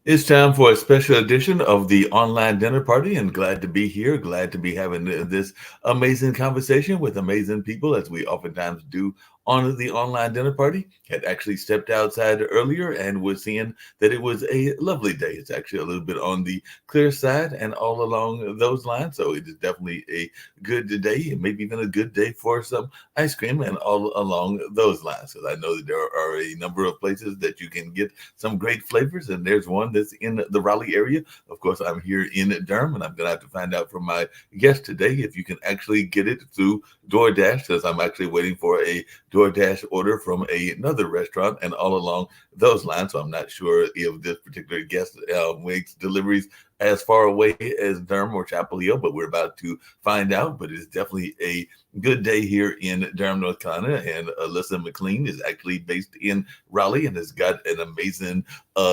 It's time for a special edition of the online dinner party, and glad to be here. Glad to be having this amazing conversation with amazing people, as we oftentimes do on the online dinner party. Had actually stepped outside earlier and was seeing that it was a lovely day. It's actually a little bit on the clear side and all along those lines. So it is definitely a good day, and maybe even a good day for some ice cream and all along those lines. Because I know that there are a number of places that you can get some great flavors, and there's one that's in the Raleigh area. Of course, I'm here in Durham, and I'm gonna have to find out from my guest today if you can actually get it through DoorDash, because I'm actually waiting for a DoorDash order from another restaurant, and all along those lines. So I'm not sure if this particular guest makes deliveries as far away as Durham or Chapel Hill, but we're about to find out. But it's definitely a good day here in Durham, North Carolina. And Alyssa McLean is actually based in Raleigh and has got an amazing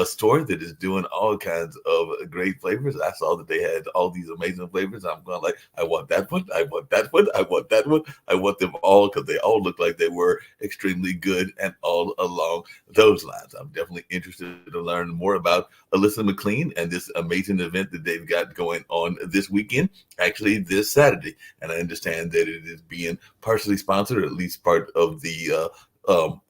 store that is doing all kinds of great flavors. I saw that they had all these amazing flavors. I'm going like, I want that one, I want that one, I want that one, I want them all, because they all look like they were extremely good and all along those lines. I'm definitely interested to learn more about Alyssa McLean and this amazing event that they've got going on this weekend, actually this Saturday. And I understand that it is being partially sponsored, or at least part of the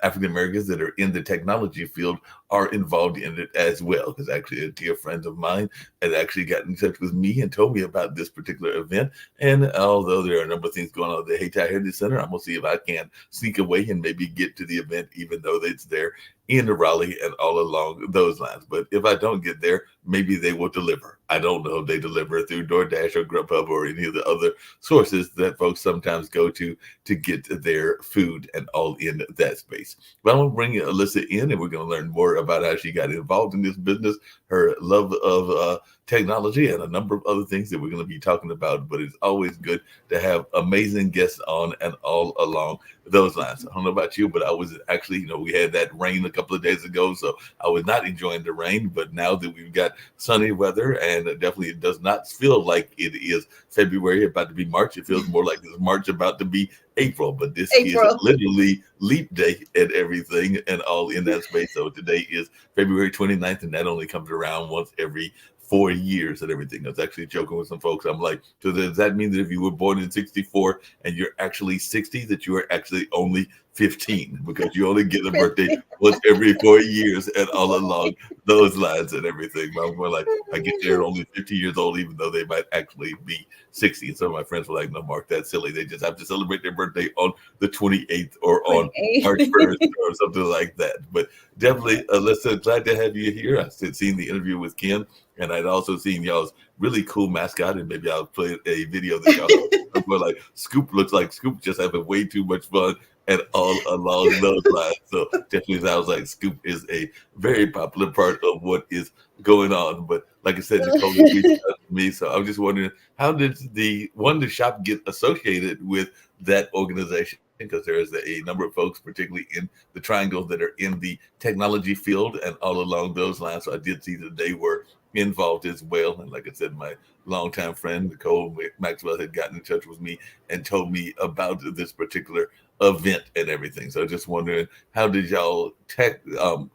African Americans that are in the technology field are involved in it as well. Because actually, a dear friend of mine had actually got in touch with me and told me about this particular event. And although there are a number of things going on at the Hayti Heritage Center, I'm gonna see if I can sneak away and maybe get to the event, even though it's there in Raleigh and all along those lines. But if I don't get there, maybe they will deliver. I don't know if they deliver through DoorDash or Grubhub or any of the other sources that folks sometimes go to get their food and all in that space. But I'm going to bring Alyssa in, and we're going to learn more about how she got involved in this business, her love of technology, and a number of other things that we're going to be talking about. But it's always good to have amazing guests on and all along those lines. I don't know about you, but I was actually, we had that rain a couple of days ago, so I was not enjoying the rain. But now that we've got sunny weather, and definitely it does not feel like it is February about to be March. It feels more like it's March about to be April, but this is April. literally leap day and everything and all in that space. So today is February 29th, and that only comes around once every 4 years and everything. I was actually joking with some folks. I'm like, so does that mean that if you were born in 64 and you're actually 60, that you are actually only 15, because you only get a birthday once every 4 years and all along those lines and everything. But I'm more like, I guess they're only 50 years old, even though they might actually be 60. And some of my friends were like, no, Mark, that's silly. They just have to celebrate their birthday on the 28th or on March 1st 28. or something like that. But definitely, Alyssa, glad to have you here. I've seen the interview with Ken, and I'd also seen y'all's really cool mascot, and maybe I'll play a video that y'all have where like Scoop looks like Scoop just having way too much fun and all along those lines. So definitely sounds like Scoop is a very popular part of what is going on. But like I said, Nicole has reached out to me. So I'm just wondering, how did the shop get associated with that organization? Because there is a number of folks, particularly in the triangles, that are in the technology field and all along those lines. So I did see that they were involved as well. And like I said, my longtime friend Nicole Maxwell had gotten in touch with me and told me about this particular event and everything. So just wondering, how did y'all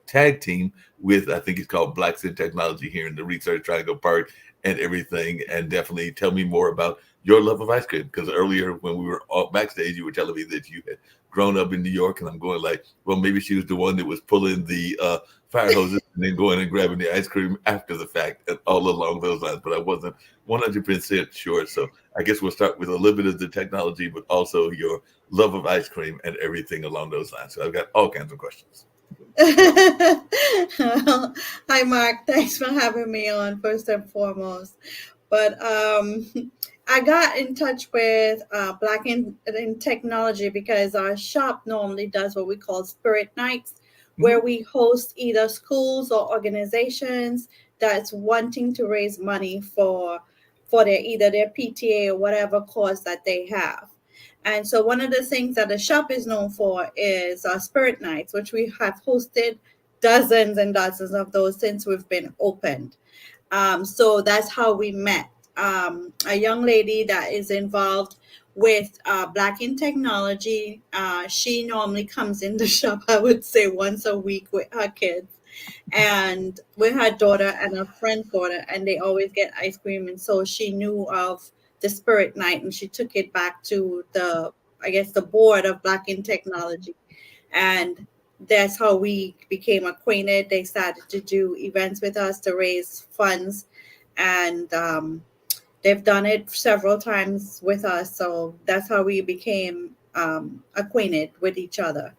tag team with, I think it's called Blacks in Technology, here in the Research Triangle Park and everything? And definitely tell me more about your love of ice cream, because earlier when we were backstage, you were telling me that you had grown up in New York, and I'm going like, well, maybe she was the one that was pulling the fire hoses and then going and grabbing the ice cream after the fact and all along those lines. But I wasn't 100% sure. So I guess we'll start with a little bit of the technology, but also your love of ice cream and everything along those lines. So I've got all kinds of questions. Well, hi, Mark. Thanks for having me on, first and foremost. But I got in touch with in Technology because our shop normally does what we call Spirit Nights, where Mhm. we host either schools or organizations that's wanting to raise money for their either their PTA or whatever cause that they have. And so one of the things that the shop is known for is Spirit Nights, which we have hosted dozens and dozens of those since we've been opened. So that's how we met. A young lady that is involved with Black in Technology. She normally comes in the shop, I would say, once a week with her kids. and with her daughter and her friend's daughter, and they always get ice cream. And so she knew of the Spirit Night, and she took it back to the, I guess, the board of Black in Technology, and that's how we became acquainted. They started to do events with us to raise funds, and they've done it several times with us. So that's how we became acquainted with each other.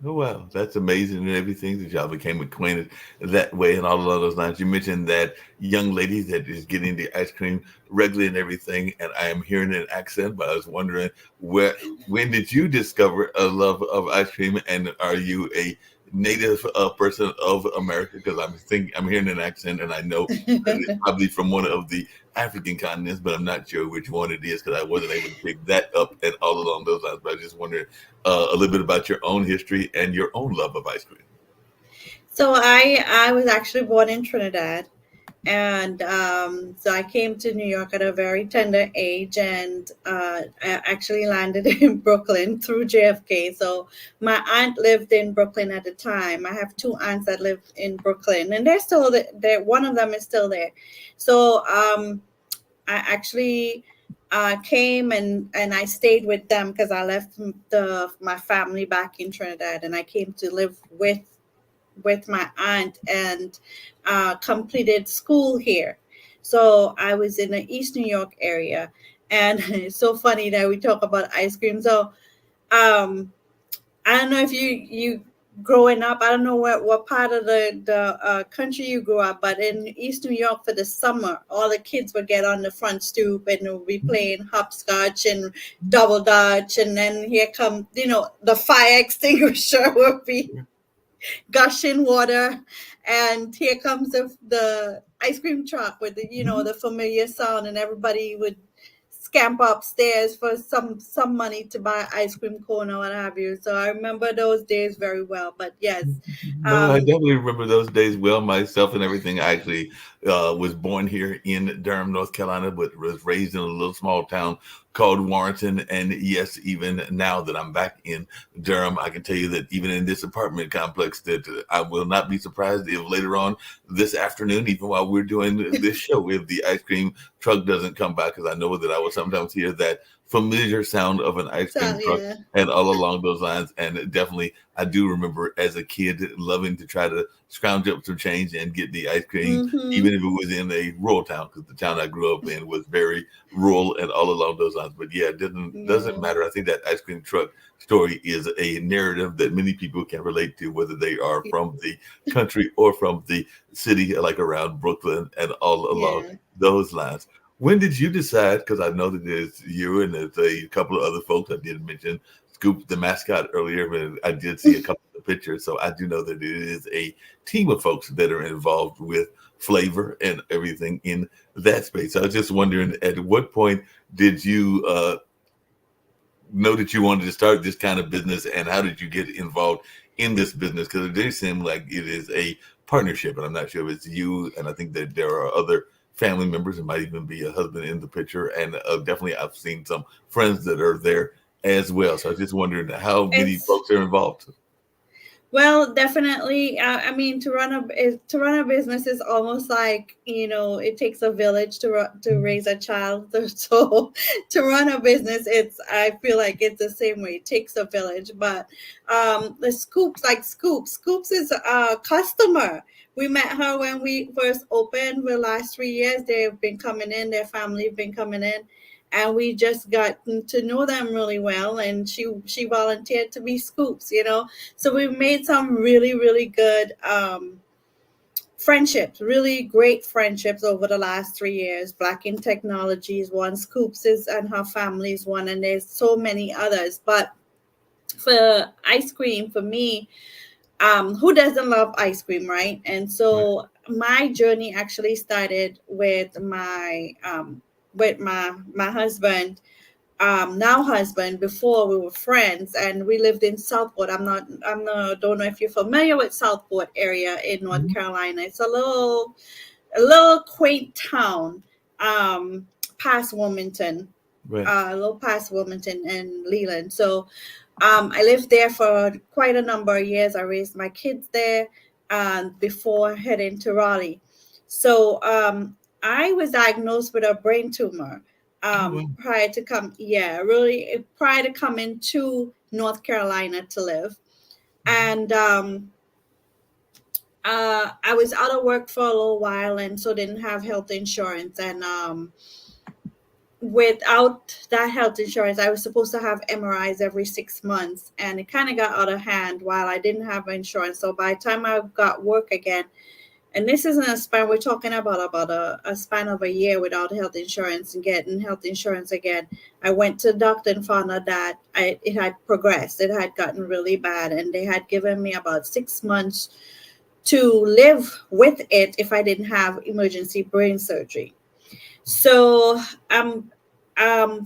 Oh wow, that's amazing and everything that y'all became acquainted that way and all of those lines. You mentioned that young lady that is getting the ice cream regularly and everything, and I am hearing an accent, but I was wondering when did you discover a love of ice cream, and are you a native person of America? Because I'm hearing an accent, and I know that it's probably from one of the African continents, but I'm not sure which one it is because I wasn't able to pick that up and all along those lines. But I just wondered a little bit about your own history and your own love of ice cream. So I was actually born in Trinidad, and so I came to New York at a very tender age, and I actually landed in Brooklyn through JFK. So my aunt lived in Brooklyn at the time. I have two aunts that live in Brooklyn, and they're still there. One of them is still there. So I actually came and I stayed with them because I left my family back in Trinidad, and I came to live with my aunt and completed school here. So I was in the East New York area, and it's so funny that we talk about ice cream. So um, I don't know if you growing up. I don't know what part of the country you grew up, but in East New York for the summer, all the kids would get on the front stoop and we'll be playing hopscotch and double dutch, and then here come the fire extinguisher would be gushing water, and here comes the ice cream truck with the familiar sound, and everybody would scamper upstairs for some money to buy ice cream cone or what have you. So I remember those days very well. But yes, No, I um, definitely remember those days well myself and everything. I actually was born here in Durham, North Carolina, but was raised in a little small town called Warrenton. And yes, even now that I'm back in Durham, I can tell you that even in this apartment complex, that I will not be surprised if later on this afternoon, even while we're doing this show, if the ice cream truck doesn't come by, because I know that I will sometimes hear that familiar sound of an ice cream so truck yeah, and all along those lines. And definitely I do remember as a kid loving to try to scrounge up some change and get the ice cream, mm-hmm, even if it was in a rural town, because the town I grew up in was very rural and all along those lines. But yeah, it doesn't yeah, matter. I think that ice cream truck story is a narrative that many people can relate to, whether they are from the country or from the city, like around Brooklyn and all along yeah. those lines. When did you decide? Because I know that there's you and there's a couple of other folks. I did mention Scoop, the mascot, earlier, but I did see a couple of pictures. So I do know that it is a team of folks that are involved with flavor and everything in that space. I was just wondering, at what point did you know that you wanted to start this kind of business, and how did you get involved in this business? Because it does seem like it is a partnership, and I'm not sure if it's you. And I think that there are other family members. It might even be a husband in the picture, and definitely I've seen some friends that are there as well. So I was just wondering how many It's folks are involved. Well, definitely. I mean, to run a business is almost like it takes a village to raise a child. So to run a business, I feel like it's the same way. It takes a village. But the Scoops is a customer. We met her when we first opened. The last 3 years, they've been coming in. Their family have been coming in, and we just got to know them really well. And she volunteered to be Scoops. So we've made some really, really good friendships, really great friendships over the last 3 years. Black in Technology is one, Scoops is and her family is one, and there's so many others. But for ice cream, for me, who doesn't love ice cream, right? And Right. so my journey actually started with my husband, now husband. Before, we were friends and we lived in Southport. Don't know if you're familiar with Southport area in North Mhm. Carolina. It's a little quaint town, past Wilmington, Right. a little past Wilmington and Leland. So I lived there for quite a number of years. I raised my kids there. before heading to Raleigh. So I was diagnosed with a brain tumor Oh, well. prior to coming to North Carolina to live. And I was out of work for a little while, and so didn't have health insurance. And without that health insurance, I was supposed to have MRIs every 6 months, and it kind of got out of hand while I didn't have insurance. So by the time I got work again, and this isn't a span, we're talking about a span of a year without health insurance and getting health insurance again. I went to the doctor and found out that it had progressed. It had gotten really bad, and they had given me about 6 months to live with it if I didn't have emergency brain surgery. So I'm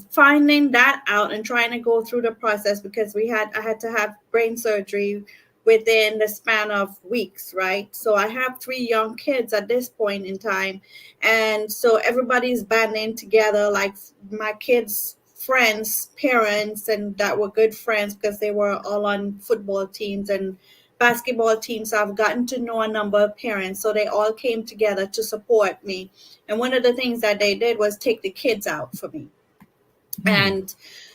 finding that out and trying to go through the process because I had to have brain surgery within the span of weeks, right? So I have 3 young kids at this point in time, and so everybody's banding together, like my kids' friends, parents, and that were good friends because they were all on football teams and basketball teams. So I've gotten to know a number of parents, so they all came together to support me. And one of the things that they did was take the kids out for me. And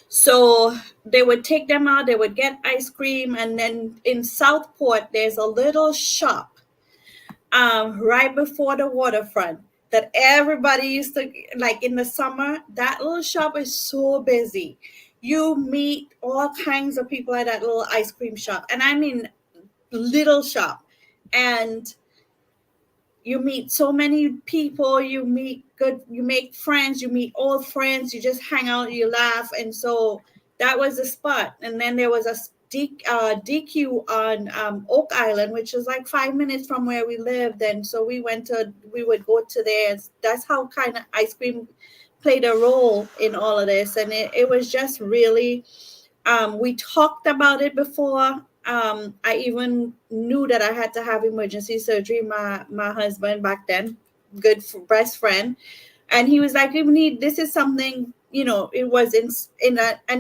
so they would take them out, they would get ice cream. And then in Southport, there's a little shop right before the waterfront that everybody used to, like in the summer. That little shop is so busy. You meet all kinds of people at that little ice cream shop. And I mean, little shop. And you meet so many people, you make friends, you meet old friends, you just hang out, you laugh. And so that was the spot. And then there was a DQ on Oak Island, which is like 5 minutes from where we lived. And so we would go to there. That's how kind of ice cream played a role in all of this. And it was just really, we talked about it before. I even knew that I had to have emergency surgery. My husband back then, best friend, and he was like, "You need. This is something. It was an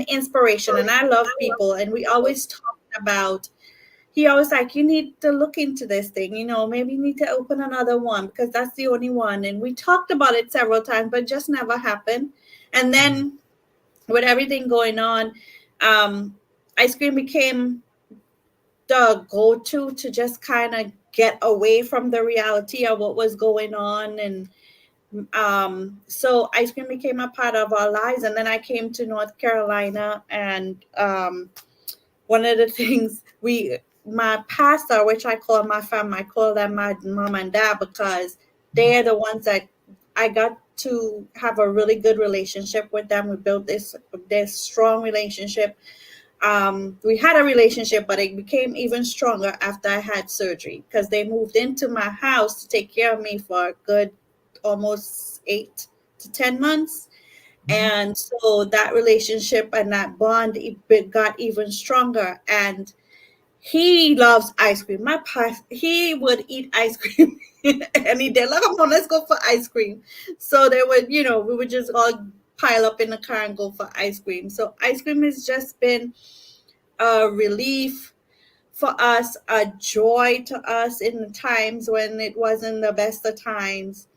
inspiration." And I love people, and we always talked about. He always like, "You need to look into this thing. Maybe you need to open another one because that's the only one." And we talked about it several times, but it just never happened. And then, with everything going on, ice cream became the go-to to just kind of get away from the reality of what was going on. And so ice cream became a part of our lives. And then I came to North Carolina, and one of the things my pastor, which I call my family, I call them my mom and dad, because they're the ones that I got to have a really good relationship with them. We built this strong relationship. We had a relationship, but it became even stronger after I had surgery because they moved into my house to take care of me for a good almost 8 to 10 months. And so that relationship and that bond, it got even stronger. And he loves ice cream. He would eat ice cream any day. Like, come on, let's go for ice cream. So they would, we would just all pile up in the car and go for ice cream. So ice cream has just been a relief for us, a joy to us in the times when it wasn't the best of times.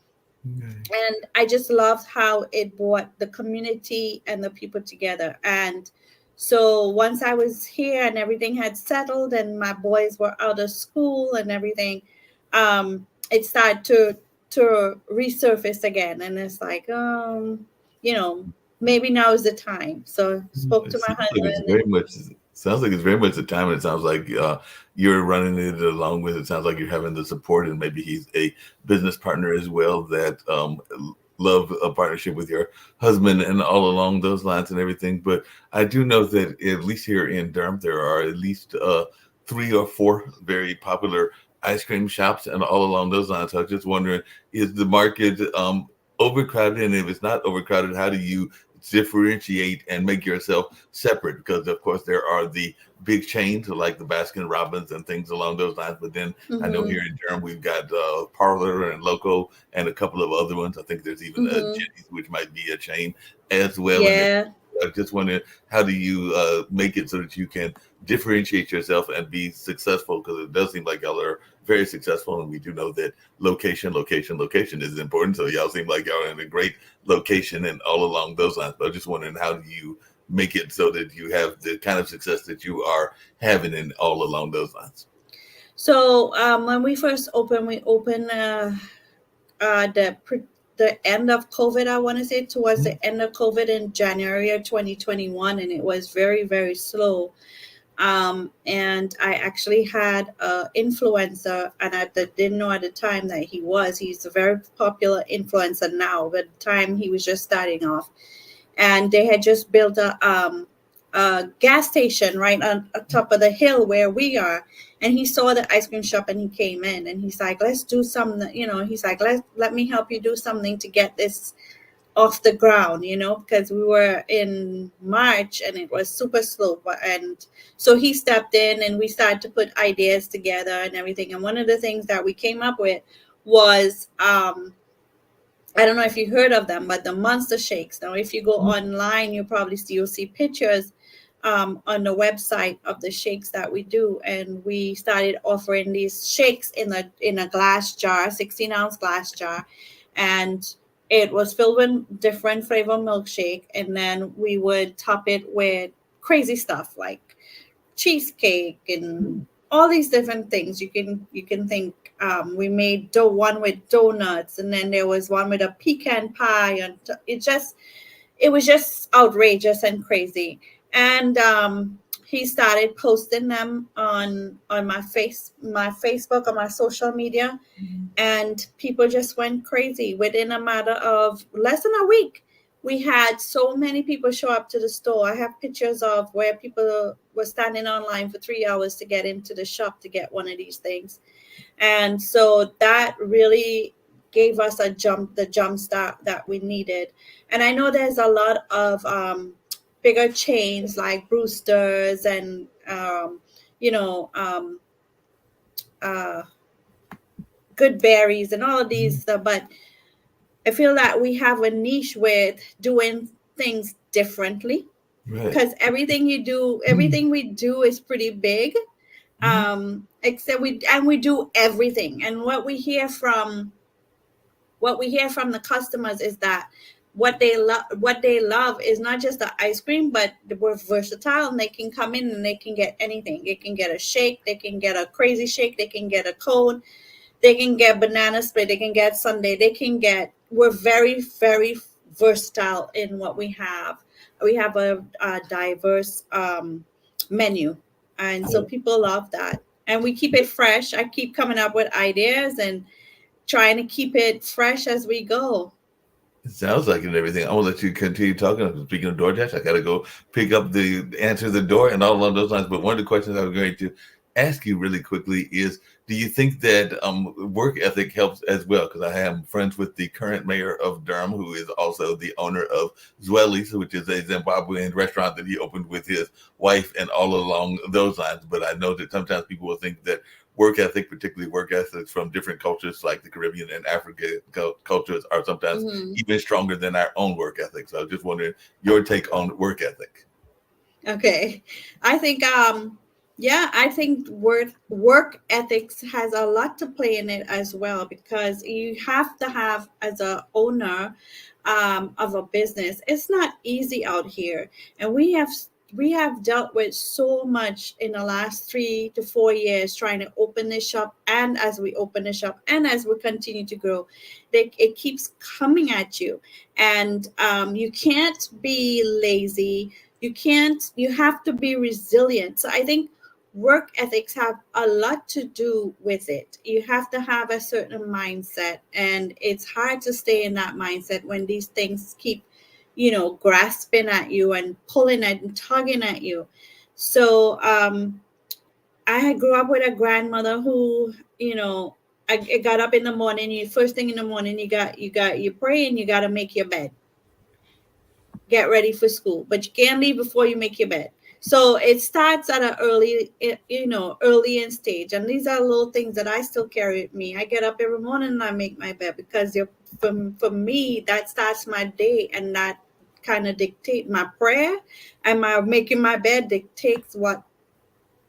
And I just loved how it brought the community and the people together. And so once I was here and everything had settled and my boys were out of school and everything, it started to resurface again. And it's like, maybe now is the time. So spoke to my husband. Sounds like it's very much the time, and it sounds like you're running it along with it. Sounds like you're having the support, and maybe he's a business partner as well that love a partnership with your husband and all along those lines and everything. But I do know that at least here in Durham, there are at least 3 or 4 very popular ice cream shops and all along those lines. So I was just wondering, is the market overcrowded? And if it's not overcrowded, how do you differentiate and make yourself separate? Because of course there are the big chains like the Baskin Robbins and things along those lines, but then I know here in Durham we've got Parlor and Loco and a couple of other ones. I think there's even Jenny's, which might be a chain as well. Yeah. I just wonder, how do you make it so that you can differentiate yourself and be successful? Because it does seem like y'all are very successful, and we do know that location is important. So y'all seem like y'all are in a great location and all along those lines. But I'm just wondering, how do you make it so that you have the kind of success that you are having in all along those lines? So when we first opened, we opened the end of COVID. I want to say towards the end of COVID in January of 2021, and it was very, very slow. And I actually had an influencer, and didn't know at the time that he's a very popular influencer now, but at the time he was just starting off. And they had just built a gas station right on top of the hill where we are. And he saw the ice cream shop, and he came in, and he's like, let's do something, he's like, let me help you do something to get this off the ground, because we were in March and it was super slow. And so he stepped in, and we started to put ideas together and everything. And one of the things that we came up with was, I don't know if you heard of them, but the Monster Shakes. Now, if you go online, you'll see pictures on the website of the shakes that we do. And we started offering these shakes in a glass jar, 16-ounce glass jar. And it was filled with different flavor milkshake. And then we would top it with crazy stuff like cheesecake and all these different things you can think. We made one with donuts, and then there was one with a pecan pie, and it was just outrageous and crazy. And he started posting them on my Facebook, on my social media, and people just went crazy. Within a matter of less than a week, we had so many people show up to the store. I have pictures of where people were standing online for 3 hours to get into the shop to get one of these things. And so that really gave us the jump start that we needed. And I know there's a lot of bigger chains like Brewster's and Good Berries and all of these stuff, but I feel that we have a niche with doing things differently, because everything we do is pretty big. Except we do everything. And what we hear from the customers is that what they love is not just the ice cream, but we're versatile, and they can come in and they can get anything. They can get a shake, they can get a crazy shake, they can get a cone, they can get banana split, they can get sundae, we're very, very versatile in what we have. We have a diverse menu. And so people love that. And we keep it fresh. I keep coming up with ideas and trying to keep it fresh as we go. It sounds like it and everything. I will let you continue talking. Speaking of DoorDash, I got to go pick up answer the door and all along those lines. But one of the questions I was going to ask you really quickly is, do you think that work ethic helps as well? Because I am friends with the current mayor of Durham, who is also the owner of Zweli's, which is a Zimbabwean restaurant that he opened with his wife, and all along those lines. But I know that sometimes people will think that work ethic, particularly work ethics from different cultures like the Caribbean and African cultures, are sometimes even stronger than our own work ethic. So I was just wondering your take on work ethic. Okay. I think I think work ethics has a lot to play in it as well, because you have to have, as a owner of a business, it's not easy out here. And we have dealt with so much in the last 3 to 4 years trying to open this shop. And as we open the shop and as we continue to grow, it keeps coming at you. And you can't be lazy. You have to be resilient. So I think work ethics have a lot to do with it. You have to have a certain mindset, and it's hard to stay in that mindset when these things keep grasping at you and pulling and tugging at you. So I grew up with a grandmother who, I got up in the morning. First thing in the morning, you pray and you got to make your bed, get ready for school, but you can't leave before you make your bed. So it starts at an early in stage. And these are little things that I still carry with me. I get up every morning and I make my bed, because for me, that starts my day, and that kind of dictate my prayer, and my making my bed dictates what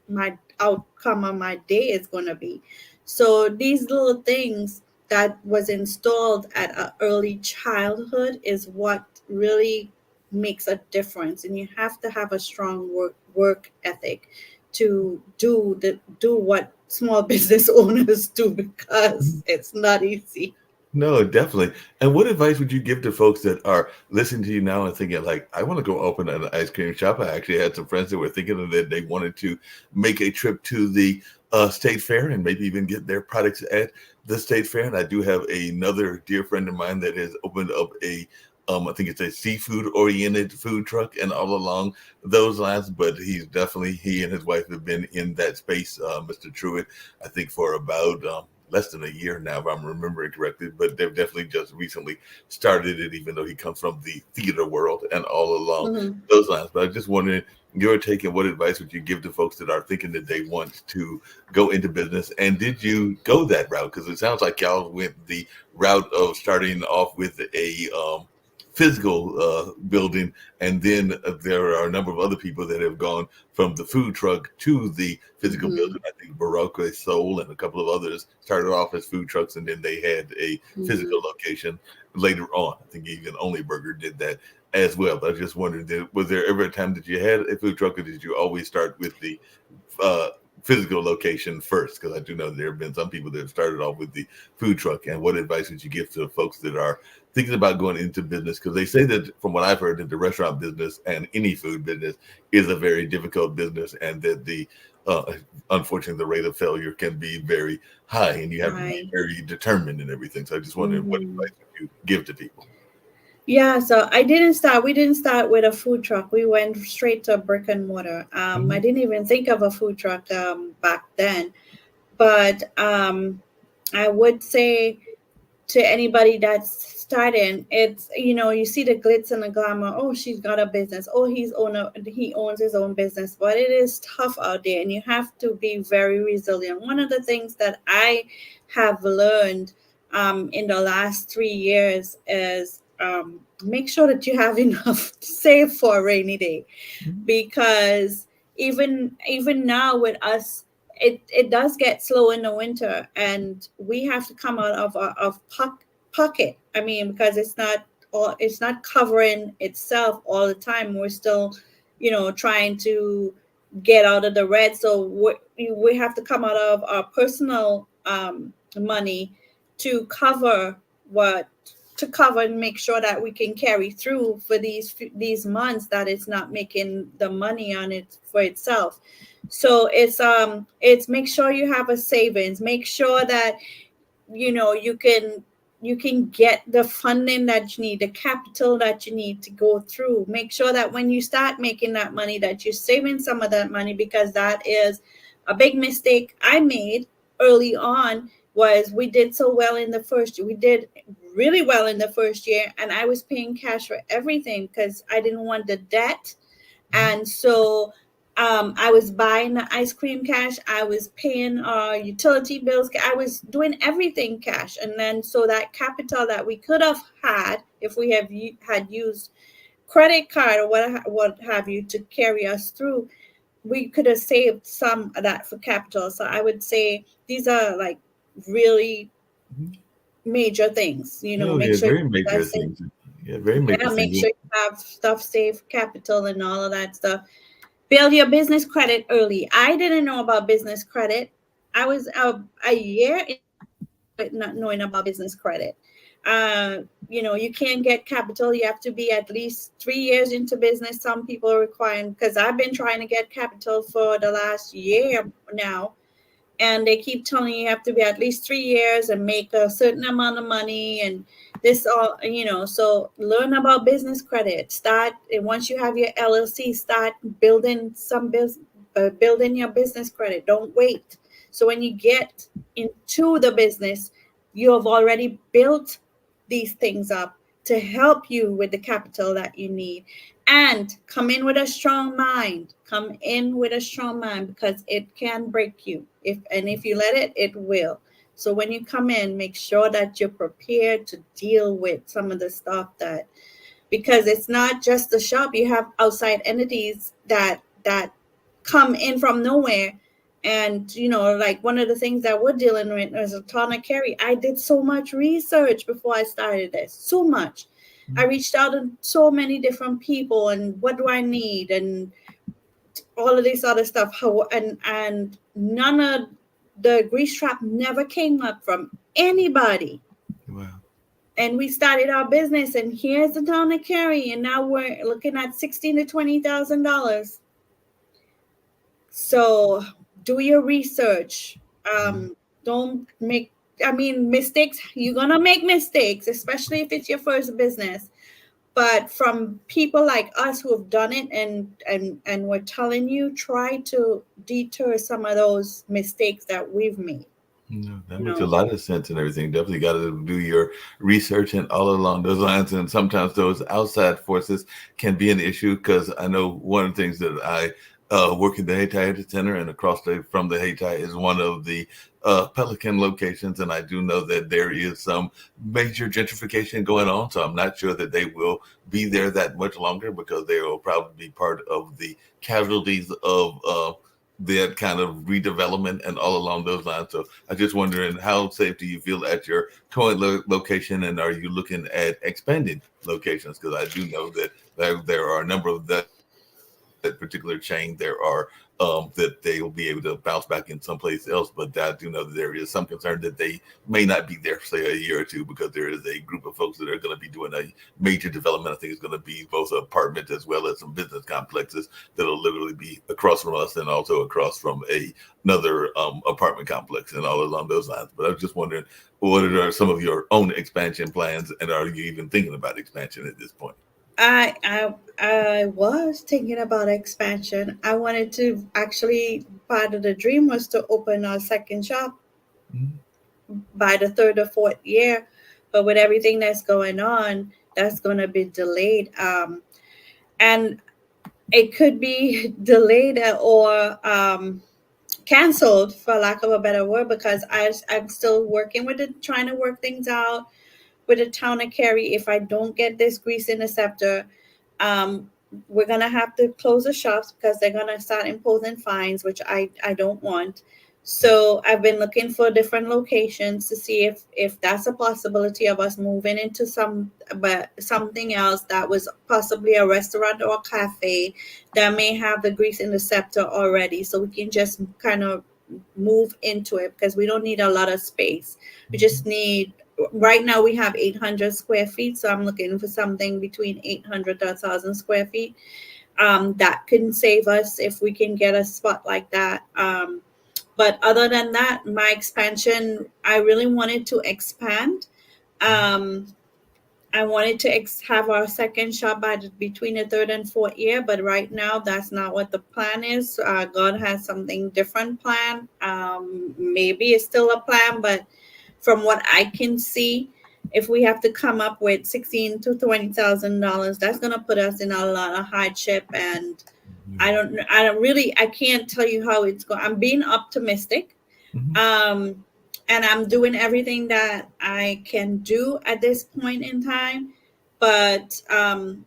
my outcome of my day is going to be. So these little things that was installed at an early childhood is what really makes a difference, and you have to have a strong work ethic to do what small business owners do, because it's not easy. No, definitely. And what advice would you give to folks that are listening to you now and thinking like, I want to go open an ice cream shop? I actually had some friends that were thinking that they wanted to make a trip to the state fair and maybe even get their products at the state fair. And I do have another dear friend of mine that has opened up I think it's a seafood oriented food truck and all along those lines. But he and his wife have been in that space, Mr. Truitt, I think for about less than a year now, if I'm remembering correctly, but they've definitely just recently started it, even though he comes from the theater world and all along those lines. But I was just wondering your take, and what advice would you give to folks that are thinking that they want to go into business? And did you go that route? Because it sounds like y'all went the route of starting off with a physical building, and then there are a number of other people that have gone from the food truck to the physical building. I think Baroque Soul and a couple of others started off as food trucks, and then they had a physical location later on. I think even Only Burger did that as well. But I just wondered, was there ever a time that you had a food truck, or did you always start with the physical location first? Because I do know there have been some people that have started off with the food truck. And what advice would you give to folks that are thinking about going into business? Because they say that, from what I've heard, that the restaurant business and any food business is a very difficult business, and that the unfortunately the rate of failure can be very high, and you have to be very determined and everything. So I just wondered, what advice would you give to people? Yeah, so we didn't start with a food truck. We went straight to brick and mortar. I didn't even think of a food truck back then. But I would say to anybody that's starting, it's, you see the glitz and the glamour. Oh, she's got a business. Oh, he owns his own business. But it is tough out there, and you have to be very resilient. One of the things that I have learned in the last 3 years is make sure that you have enough to save for a rainy day, because even now with us, it does get slow in the winter, and we have to come out of pocket. I mean, because it's not covering itself all the time. We're still, trying to get out of the red. So we have to come out of our personal money to cover and make sure that we can carry through for these months that it's not making the money on it for itself. So it's make sure you have a savings, make sure that you can get the funding that you need, the capital that you need to go through. Make sure that when you start making that money, that you're saving some of that money, because that is a big mistake I made early on. Was we did so well in the first year. We did really well in the first year, and I was paying cash for everything because I didn't want the debt. And so I was buying the ice cream cash. I was paying utility bills. I was doing everything cash. And then so that capital that we could have had if we had used credit card or what have you to carry us through, we could have saved some of that for capital. So I would say these are like really major things, make sure very major things. Very major things. Make sure you have stuff saved, capital, and all of that stuff. Build your business credit early. I didn't know about business credit. I was a year not knowing about business credit. You can't get capital. You have to be at least 3 years into business. Some people are requiring, because I've been trying to get capital for the last year now, and they keep telling you have to be at least 3 years and make a certain amount of money, and this all, so learn about business credit. Start, and once you have your LLC, start building building your business credit. Don't wait. So when you get into the business, you have already built these things up to help you with the capital that you need. And come in with a strong mind. Because it can break you. If you let it, it will. So when you come in, make sure that you're prepared to deal with some of the stuff that because it's not just the shop. You have outside entities that come in from nowhere. And like one of the things that we're dealing with is a ton of carry. I did so much research before I started this, so much. I reached out to so many different people, and what do I need, and all of this other stuff. And none of the grease trap never came up from anybody. Wow. And we started our business, and here's the town of Cary, and now we're looking at $16,000 to $20,000. So do your research. Don't make, mistakes. You're gonna make mistakes, especially if it's your first business. But from people like us who have done it, and we're telling you, try to deter some of those mistakes that we've made. No, that makes a lot of sense and everything. Definitely got to do your research and all along those lines. And sometimes those outside forces can be an issue, because I know one of the things that I work in the Hayti Heritage Center, and across from the Hayti is one of the Pelican locations. And I do know that there is some major gentrification going on. So I'm not sure that they will be there that much longer, because they will probably be part of the casualties of that kind of redevelopment and all along those lines. So I just wondering, how safe do you feel at your current location, and are you looking at expanding locations? Because I do know that there are a number of that particular chain there are that they will be able to bounce back in someplace else. But I do know that there is some concern that they may not be there, say, a year or two, because there is a group of folks that are going to be doing a major development. I think it's going to be both apartments as well as some business complexes that'll literally be across from us, and also across from another apartment complex, and all along those lines. But I was just wondering, what are some of your own expansion plans, and are you even thinking about expansion at this point? I was thinking about expansion. I wanted to actually, part of the dream was to open a second shop by the third or fourth year, but with everything that's going on, that's going to be delayed. And it could be delayed or canceled, for lack of a better word, because I'm still working with it, trying to work things out with the town of Cary. If I don't get this grease interceptor, we're gonna have to close the shops, because they're gonna start imposing fines, which I don't want. So I've been looking for different locations to see if that's a possibility of us moving into something else that was possibly a restaurant or a cafe that may have the grease interceptor already, so we can just kind of move into it, because we don't need a lot of space. We just need, right now we have 800 square feet, so I'm looking for something between 800 to 1,000 square feet. That can save us if we can get a spot like that. But other than that, my expansion, I really wanted to expand. I wanted to have our second shop between the third and fourth year, but right now that's not what the plan is. God has something different planned. Maybe it's still a plan, but from what I can see, if we have to come up with $16,000 to $20,000, that's going to put us in a lot of hardship. And I can't tell you how it's going. I'm being optimistic. And I'm doing everything that I can do at this point in time. But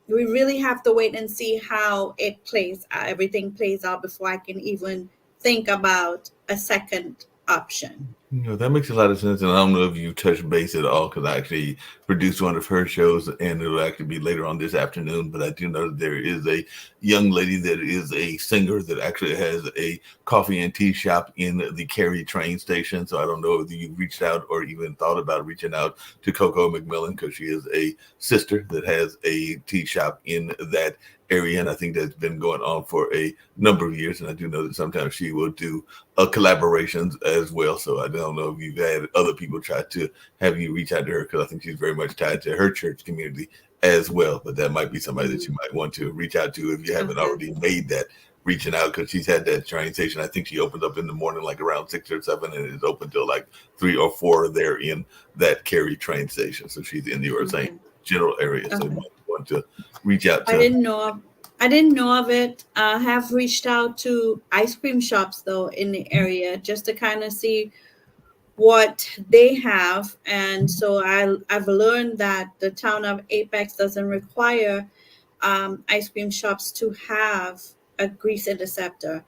we really have to wait and see how everything plays out before I can even think about a second option. That makes a lot of sense. And I don't know if you touched base at all, because I actually produced one of her shows, and it'll actually be later on this afternoon. But I do know that there is a young lady that is a singer that actually has a coffee and tea shop in the Cary train station. So I don't know if you reached out or even thought about reaching out to Coco McMillan, because she is a sister that has a tea shop in that area, and I think that's been going on for a number of years. And I do know that sometimes she will do collaborations as well. So I don't know if you've had other people try to have you reach out to her, because I think she's very much tied to her church community as well. But that might be somebody that you might want to reach out to if you haven't already made that reaching out, because she's had that train station. I think she opens up in the morning, like around 6 or 7, and is open till like 3 or 4 there in that Cary train station. So she's in the same general area. So you might want to reach out to. I didn't know of it. I have reached out to ice cream shops though in the area, just to kind of see what they have. And so I've learned that the town of Apex doesn't require ice cream shops to have a grease interceptor.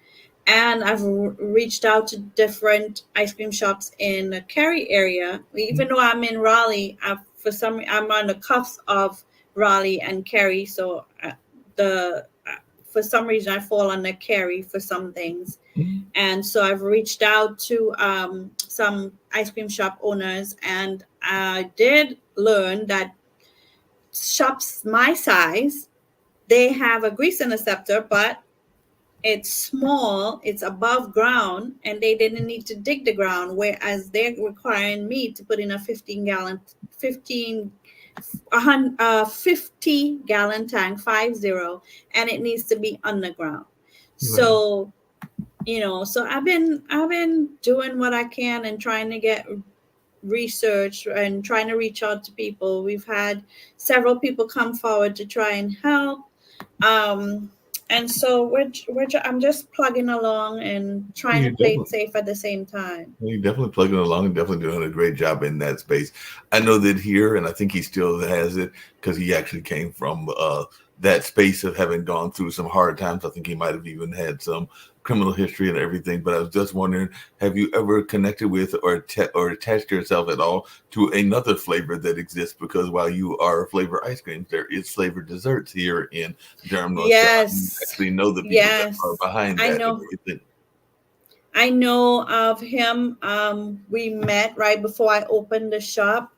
And I've reached out to different ice cream shops in the Cary area. Even though I'm in Raleigh, I'm on the cuffs of Raleigh and Cary, so the for some reason I fall under Cary for some things. And so I've reached out to some ice cream shop owners, and I did learn that shops my size, they have a grease interceptor, but it's small, it's above ground, and they didn't need to dig the ground. Whereas they're requiring me to put in a 50 gallon tank, 50, and it needs to be underground. So so I've been doing what I can and trying to get research and trying to reach out to people. We've had several people come forward to try and help. And so I'm just plugging along and trying to play it safe at the same time. You're definitely plugging along and definitely doing a great job in that space. I know that here, and I think he still has it because he actually came from that space of having gone through some hard times. I think he might have even had some criminal history and everything. But I was just wondering, have you ever connected with or attached yourself at all to another flavor that exists? Because while you are flavor ice creams, there is flavor desserts here in Durham, North Carolina. You actually know the people that are behind that. I know of him. We met right before I opened the shop.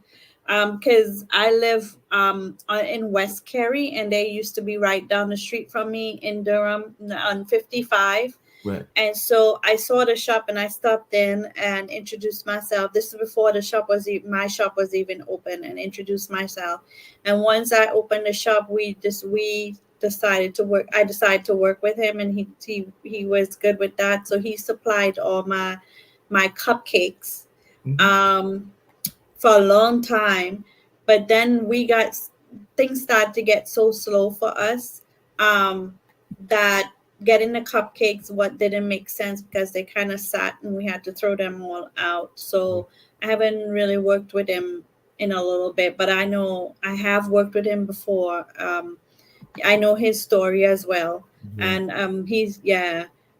Because I live in West Cary, and they used to be right down the street from me in Durham on 55. Right. And so I saw the shop and I stopped in and introduced myself. This is before my shop was even open, and introduced myself. And once I opened the shop, we decided to work. I decided to work with him, and he was good with that. So he supplied all my cupcakes. For a long time, but then things started to get so slow for us that getting the cupcakes didn't make sense because they kind of sat and we had to throw them all out. So I haven't really worked with him in a little bit, but I know I have worked with him before. I know his story as well. And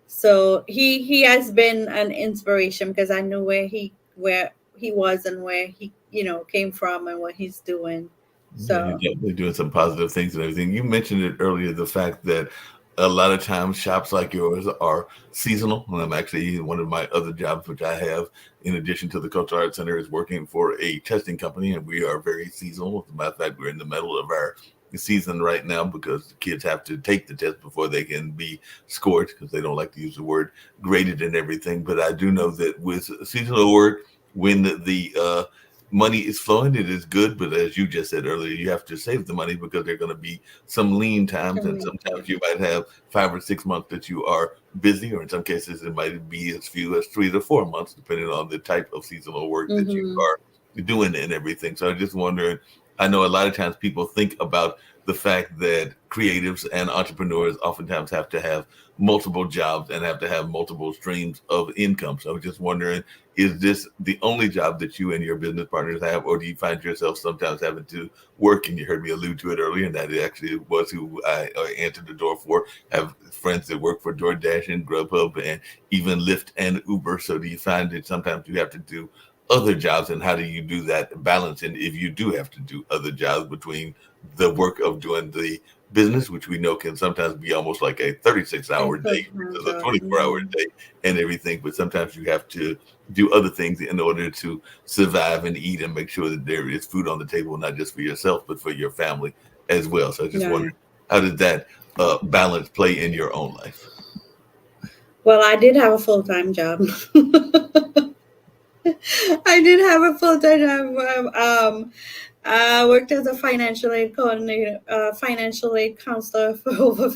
so he has been an inspiration because I knew where he was and where he came from and what he's doing. So you're definitely doing some positive things and everything. You mentioned it earlier, the fact that a lot of times shops like yours are seasonal. And I'm actually, one of my other jobs, which I have in addition to the Cultural Arts Center, is working for a testing company, and we are very seasonal. As a matter of fact, we're in the middle of our season right now because the kids have to take the test before they can be scored, because they don't like to use the word graded and everything. But I do know that with seasonal work, when the money is flowing, it is good. But as you just said earlier, you have to save the money because there are going to be some lean times, and sometimes you might have 5 or 6 months that you are busy, or in some cases it might be as few as 3 to 4 months, depending on the type of seasonal work that you are doing and everything. So I'm just wondering, I know a lot of times people think about the fact that creatives and entrepreneurs oftentimes have to have multiple jobs and have to have multiple streams of income. So I was just wondering, is this the only job that you and your business partners have, or do you find yourself sometimes having to work? And you heard me allude to it earlier, and that it actually was who I answered the door for. I have friends that work for DoorDash and Grubhub and even Lyft and Uber. So do you find that sometimes you have to do other jobs, and how do you do that balance? And if you do have to do other jobs between the work of doing the business, which we know can sometimes be almost like a 36-hour day, a 24-hour day and everything, but sometimes you have to do other things in order to survive and eat and make sure that there is food on the table, not just for yourself, but for your family as well. So I just wonder, how did that balance play in your own life? Well, I did have a full-time job. I did have a full-time job. I worked as a financial aid coordinator, financial aid counselor for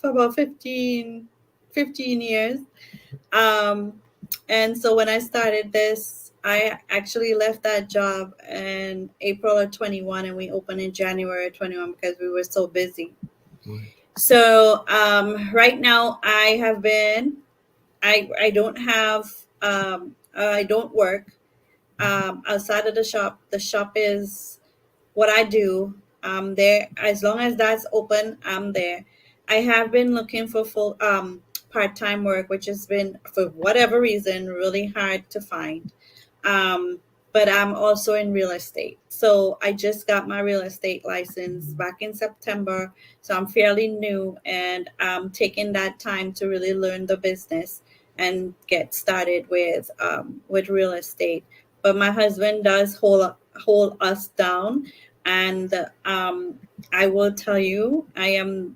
about 15 years. And so when I started this, I actually left that job in April of 21, and we opened in January of 21 because we were so busy. So right now I don't work. outside of the shop is what I do. I'm there as long as that's open. I'm there. I have been looking for full part-time work, which has been for whatever reason really hard to find. Um, but I'm also in real estate, so I just got my real estate license back in September. So I'm fairly new, and I'm taking that time to really learn the business and get started with real estate. But my husband does hold us down, and I will tell you, I am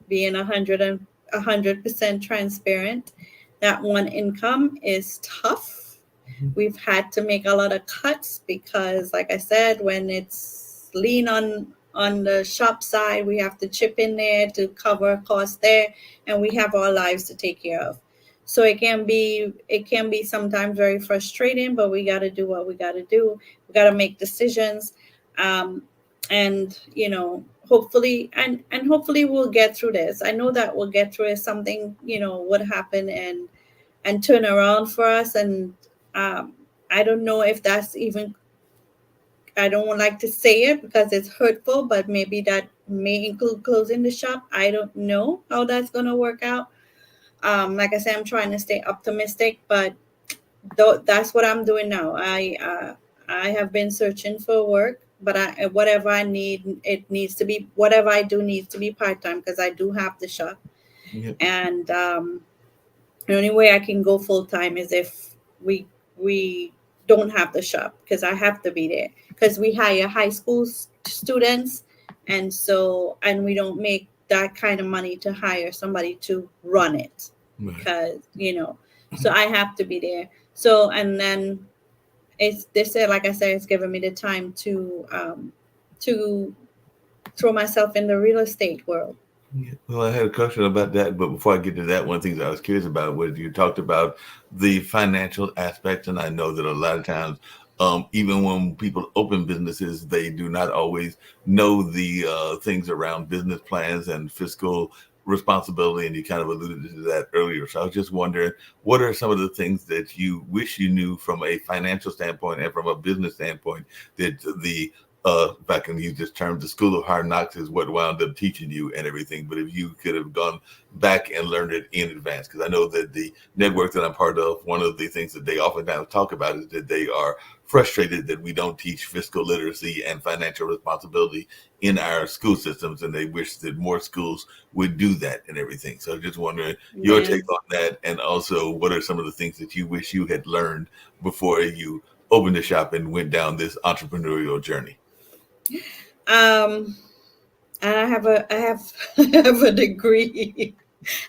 being 100% transparent. That one income is tough. We've had to make a lot of cuts because, like I said, when it's lean on the shop side, we have to chip in there to cover costs there, and we have our lives to take care of. So it can be sometimes very frustrating, but we got to do what we got to do. We got to make decisions, um, and hopefully, and hopefully we'll get through this. I know that we'll get through it. Something would happen and turn around for us, and um, I don't know if that's even, I don't like to say it because it's hurtful, but maybe that may include closing the shop. I don't know how that's going to work out. Like I said, I'm trying to stay optimistic, but that's what I'm doing now. I have been searching for work, but whatever I need, it needs to be, whatever I do needs to be part-time because I do have the shop. Yep. And the only way I can go full-time is if we don't have the shop, because I have to be there because we hire high school students, and we don't make that kind of money to hire somebody to run it, Right. because so I have to be there. So, and then it's this, like I said, it's given me the time to throw myself in the real estate world. Yeah. Well, I had a question about that, but before I get to that, one of the things I was curious about was you talked about the financial aspect, and I know that a lot of times, even when people open businesses, they do not always know the things around business plans and fiscal responsibility, and you kind of alluded to that earlier. So I was just wondering, what are some of the things that you wish you knew from a financial standpoint and from a business standpoint that if I can use this term, the school of hard knocks is what wound up teaching you and everything. But if you could have gone back and learned it in advance, because I know that the network that I'm part of, one of the things that they oftentimes talk about is that they are frustrated that we don't teach fiscal literacy and financial responsibility in our school systems, and they wish that more schools would do that and everything. So just wondering your Yeah. take on that, and also what are some of the things that you wish you had learned before you opened the shop and went down this entrepreneurial journey. Um, and I have I have a degree.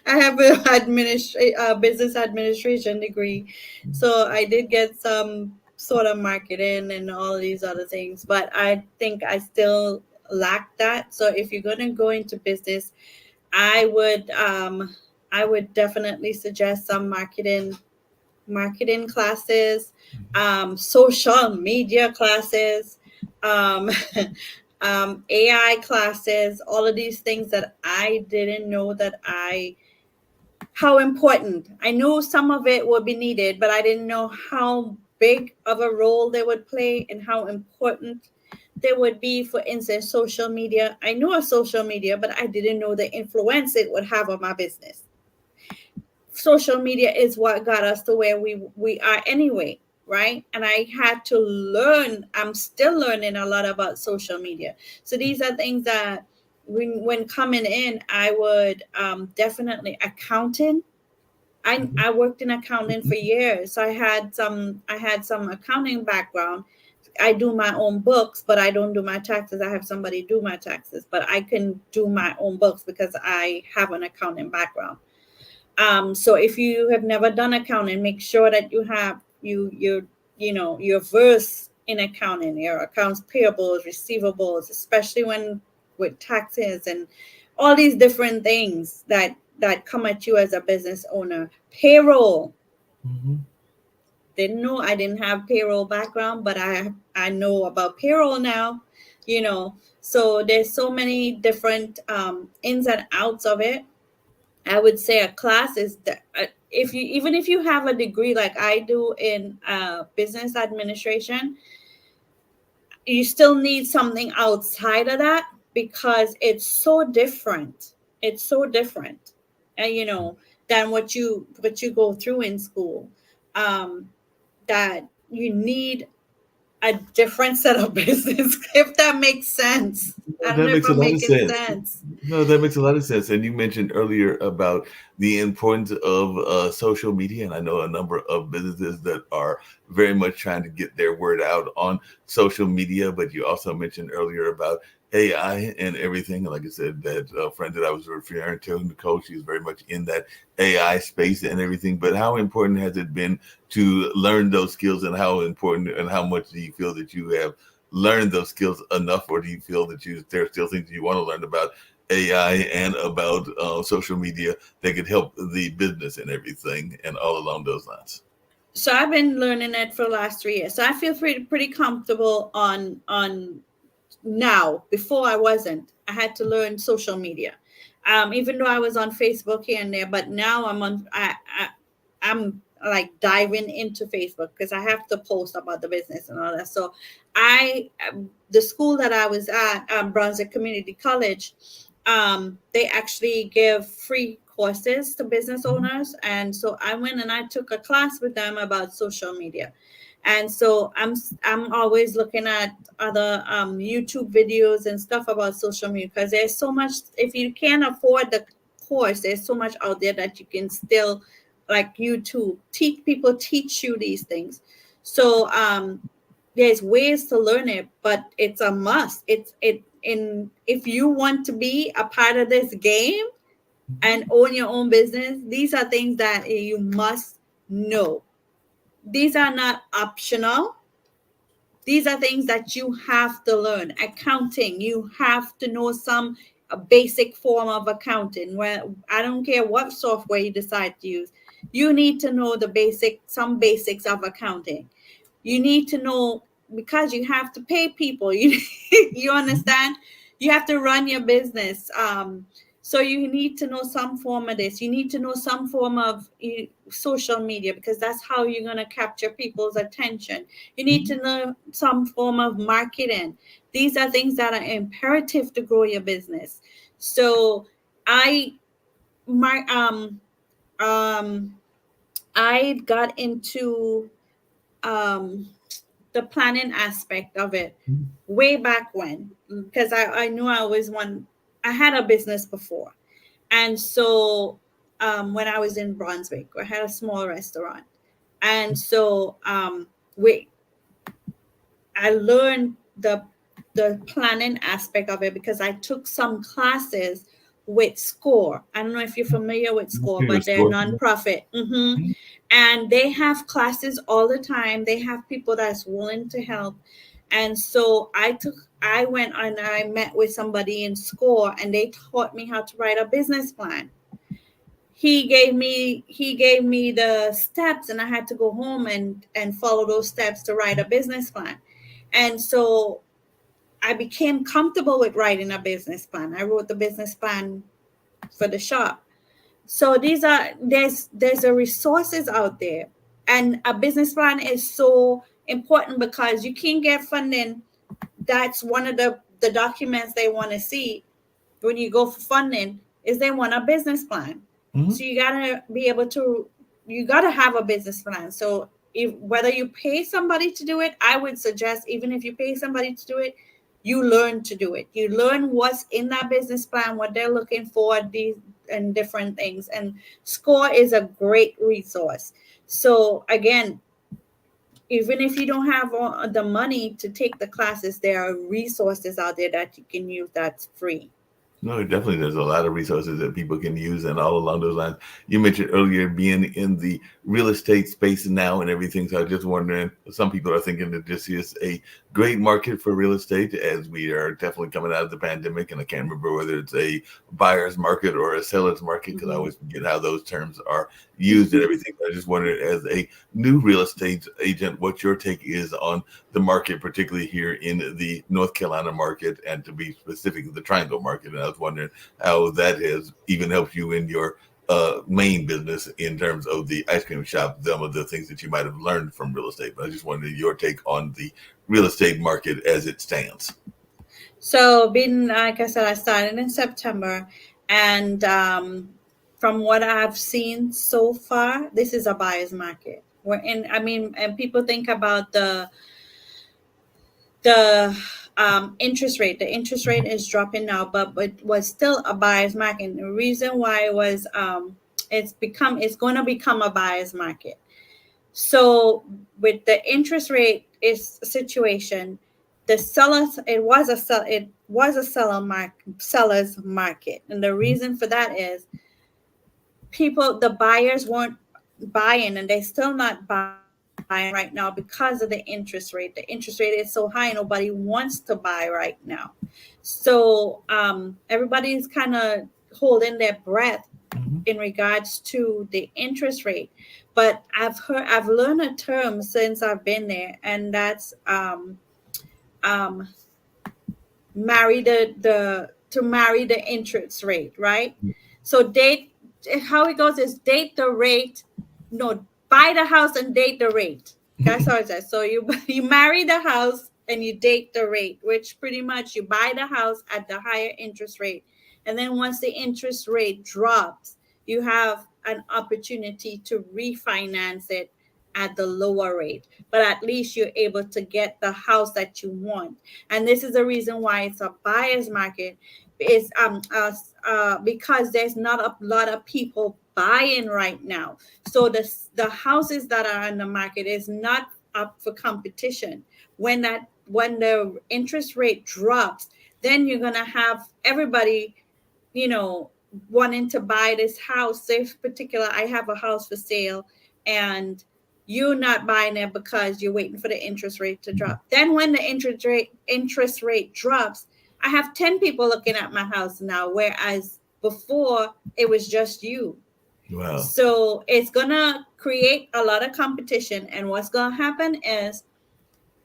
I have a business administration degree, so I did get some sort of marketing and all these other things, but I think I still lack that. So if you're going to go into business, I would I would definitely suggest some marketing classes, social media classes, um, AI classes, all of these things that I didn't know that how important. I knew some of it would be needed, but I didn't know how big of a role they would play and how important they would be. For instance, social media. I knew of social media, but I didn't know the influence it would have on my business. Social media is what got us to where we are anyway, right? And I had to learn. I'm still learning a lot about social media. So these are things that when coming in, I would definitely accounting. I worked in accounting for years, so I had some accounting background. I do my own books, but I don't do my taxes. I have somebody do my taxes, but I can do my own books because I have an accounting background. So if you have never done accounting, make sure that you have you're versed in accounting, your accounts payables, receivables, especially when with taxes and all these different things that come at you as a business owner. Payroll. Mm-hmm. Didn't know, I didn't have payroll background, but I know about payroll now. So there's so many different ins and outs of it. I would say a class if you, even if you have a degree like I do in business administration, you still need something outside of that, because it's so different. It's so different, and than what you go through in school. That you need a different set of business, if that makes sense. I don't That know if makes a I'm lot of making sense. sense. No, that makes a lot of sense. And you mentioned earlier about the importance of social media, and I know a number of businesses that are very much trying to get their word out on social media. But you also mentioned earlier about AI and everything. Like I said, that friend that I was referring to, Nicole, she's very much in that AI space and everything. But how important has it been to learn those skills, and how important and how much do you feel that you have learned those skills enough, or do you feel that there are still things you want to learn about AI and about social media that could help the business and everything and all along those lines? So I've been learning it for the last 3 years. So I feel pretty comfortable on now. Before I wasn't. I had to learn social media. Even though I was on Facebook here and there, but now I'm like diving into Facebook, because I have to post about the business and all that. So the school that I was at, Brunswick Community College, they actually give free courses to business owners. And so I went and I took a class with them about social media. And so I'm always looking at other YouTube videos and stuff about social media, because there's so much. If you can't afford the course, there's so much out there that you can still, like YouTube, teach you these things. So there's ways to learn it, but it's a must. If you want to be a part of this game and own your own business, these are things that you must know. These are not optional. These are things that you have to learn. Accounting, you have to know some basic form of accounting. Where I don't care what software you decide to use, you need to know some basics of accounting. You need to know, because you have to pay people. You understand? You have to run your business. So you need to know some form of this. You need to know some form of social media, because that's how you're going to capture people's attention. You need to know some form of marketing. These are things that are imperative to grow your business. So I got into the planning aspect of it way back when, because I knew I had a business before. And so when I was in Brunswick, I had a small restaurant. And so I learned the planning aspect of it, because I took some classes with SCORE. I don't know if you're familiar with SCORE, but they're nonprofit. And they have classes all the time. They have people that's willing to help. And so I went and I met with somebody in SCORE, and they taught me how to write a business plan. He gave me the steps, and I had to go home and follow those steps to write a business plan. And so I became comfortable with writing a business plan. I wrote the business plan for the shop. So there's a resources out there, and a business plan is so important, because you can't get funding. That's one of the documents they want to see when you go for funding, is they want a business plan. So you gotta have a business plan. So whether you pay somebody to do it, I would suggest, even if you pay somebody to do it, you learn to do it. You learn what's in that business plan, what they're looking for, and different things. And SCORE is a great resource. So again, even if you don't have the money to take the classes, there are resources out there that you can use that's free. No, definitely. There's a lot of resources that people can use, and all along those lines. You mentioned earlier being in the real estate space now and everything. So I was just wondering, some people are thinking that this is a great market for real estate, as we are definitely coming out of the pandemic. And I can't remember whether it's a buyer's market or a seller's market, because I always forget how those terms are used and everything. I just wondered, as a new real estate agent, what your take is on the market, particularly here in the North Carolina market, and to be specific, the Triangle market. And I was wondering how that has even helped you in your main business in terms of the ice cream shop, some of the things that you might have learned from real estate. But I just wanted your take on the real estate market as it stands. So, being like I said, I started in September, and from what I've seen so far, this is a buyer's market. We're in. I mean, and people think about the interest rate. The interest rate is dropping now, but it was still a buyer's market. And the reason why was it's going to become a buyer's market. So with the interest rate is seller's market, and the reason for that is the buyers weren't buying, and they're still not buying right now because of the interest rate. The interest rate is so high, nobody wants to buy right now. So everybody's kind of holding their breath in regards to the interest rate. But I've learned a term since I've been there, and that's marry the interest rate, right? So how it goes is buy the house and date the rate. That's how it says. So you marry the house and you date the rate, which pretty much you buy the house at the higher interest rate. And then once the interest rate drops, you have an opportunity to refinance it at the lower rate. But at least you're able to get the house that you want. And this is the reason why it's a buyer's market, is because there's not a lot of people buying right now. So the houses that are on the market is not up for competition. When the interest rate drops, then you're gonna have everybody, wanting to buy this house. Say, in particular, I have a house for sale, and you're not buying it because you're waiting for the interest rate to drop. Then when the interest rate drops, I have 10 people looking at my house now, whereas before it was just you. Wow. So it's gonna create a lot of competition, and what's gonna happen is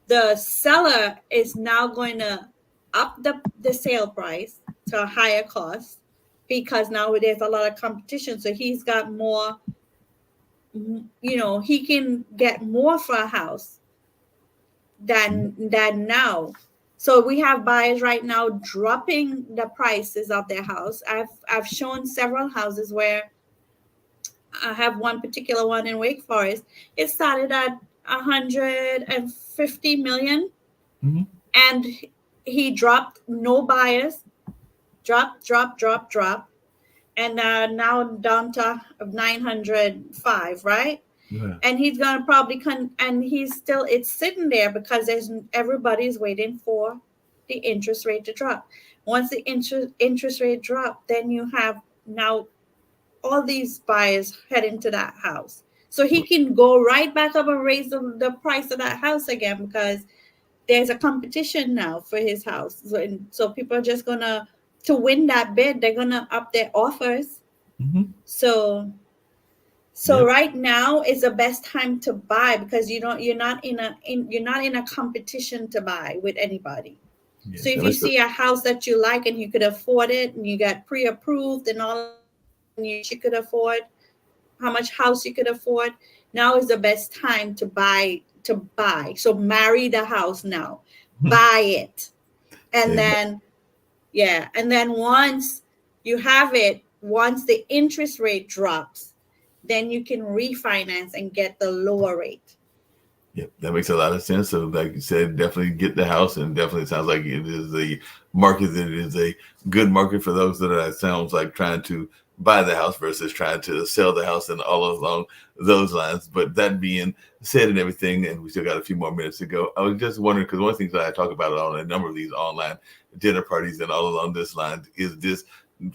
the seller is now going to up the sale price to a higher cost, because now there's a lot of competition. So he's got more, he can get more for a house than now. So we have buyers right now dropping the prices of their house. I've shown several houses where I have one particular one in Wake Forest. It started at 150 million, and he dropped, no buyers, drop, and now down to 905, right? Yeah. And he's gonna probably and it's sitting there because everybody's waiting for the interest rate to drop. Once the interest rate drop, then you have now all these buyers heading to that house. So he can go right back up and raise the price of that house again, because there's a competition now for his house. So people are just gonna, to win that bid, they're gonna up their offers. So right now is the best time to buy, because you're not in a competition to buy with anybody. So if you see a house that you like and you could afford it, and you got pre-approved and all, and you could afford how much house you could afford, now is the best time to buy. So marry the house now, buy it, and then once you have it, once the interest rate drops, then you can refinance and get the lower rate. Yeah, that makes a lot of sense. So like you said, definitely get the house, and definitely sounds like it is a market that is a good market for those that are, sounds like, trying to buy the house versus trying to sell the house, and all along those lines. But that being said and everything, and we still got a few more minutes to go, I was just wondering, because one of the things that I talk about on a number of these online dinner parties and all along this line is this.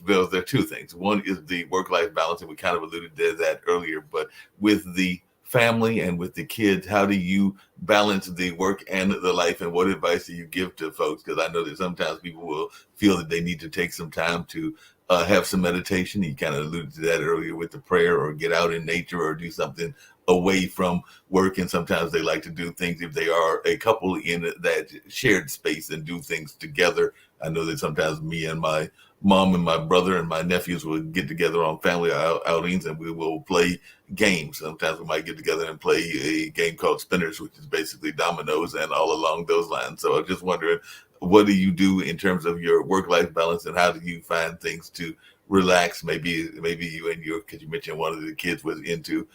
Well, there are two things. One is the work-life balance, and we kind of alluded to that earlier, but with the family and with the kids, how do you balance the work and the life, and what advice do you give to folks? Because I know that sometimes people will feel that they need to take some time to have some meditation. You kind of alluded to that earlier with the prayer, or get out in nature, or do something away from work. And sometimes they like to do things, if they are a couple, in that shared space and do things together. I know that sometimes me and my mom and my brother and my nephews will get together on family outings, and we will play games. Sometimes we might get together and play a game called Spinners, which is basically dominoes, and all along those lines. So I'm just wondering, what do you do in terms of your work-life balance, and how do you find things to relax? Maybe you and your, because you mentioned one of the kids was into,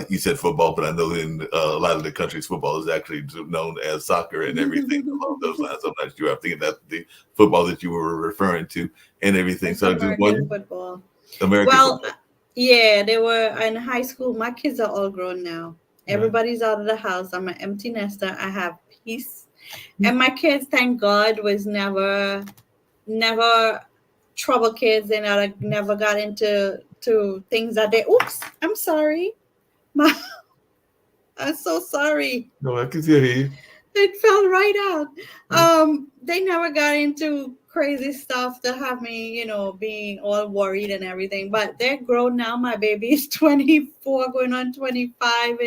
you said football, but I know in a lot of the countries, football is actually known as soccer and everything along those lines. I'm not sure. I'm thinking that's the football that you were referring to and everything. It's So I just American wonder, football. American Well, football. yeah, they were in high school. My kids are all grown now. Right. Everybody's out of the house. I'm an empty nester. I have peace. And my kids, thank God, was never trouble kids. They never got into things that they, oops, I'm sorry. My, I'm so sorry. No, I can still hear you. It fell right out. They never got into crazy stuff to have me, being all worried and everything. But they're grown now. My baby is 24, going on 25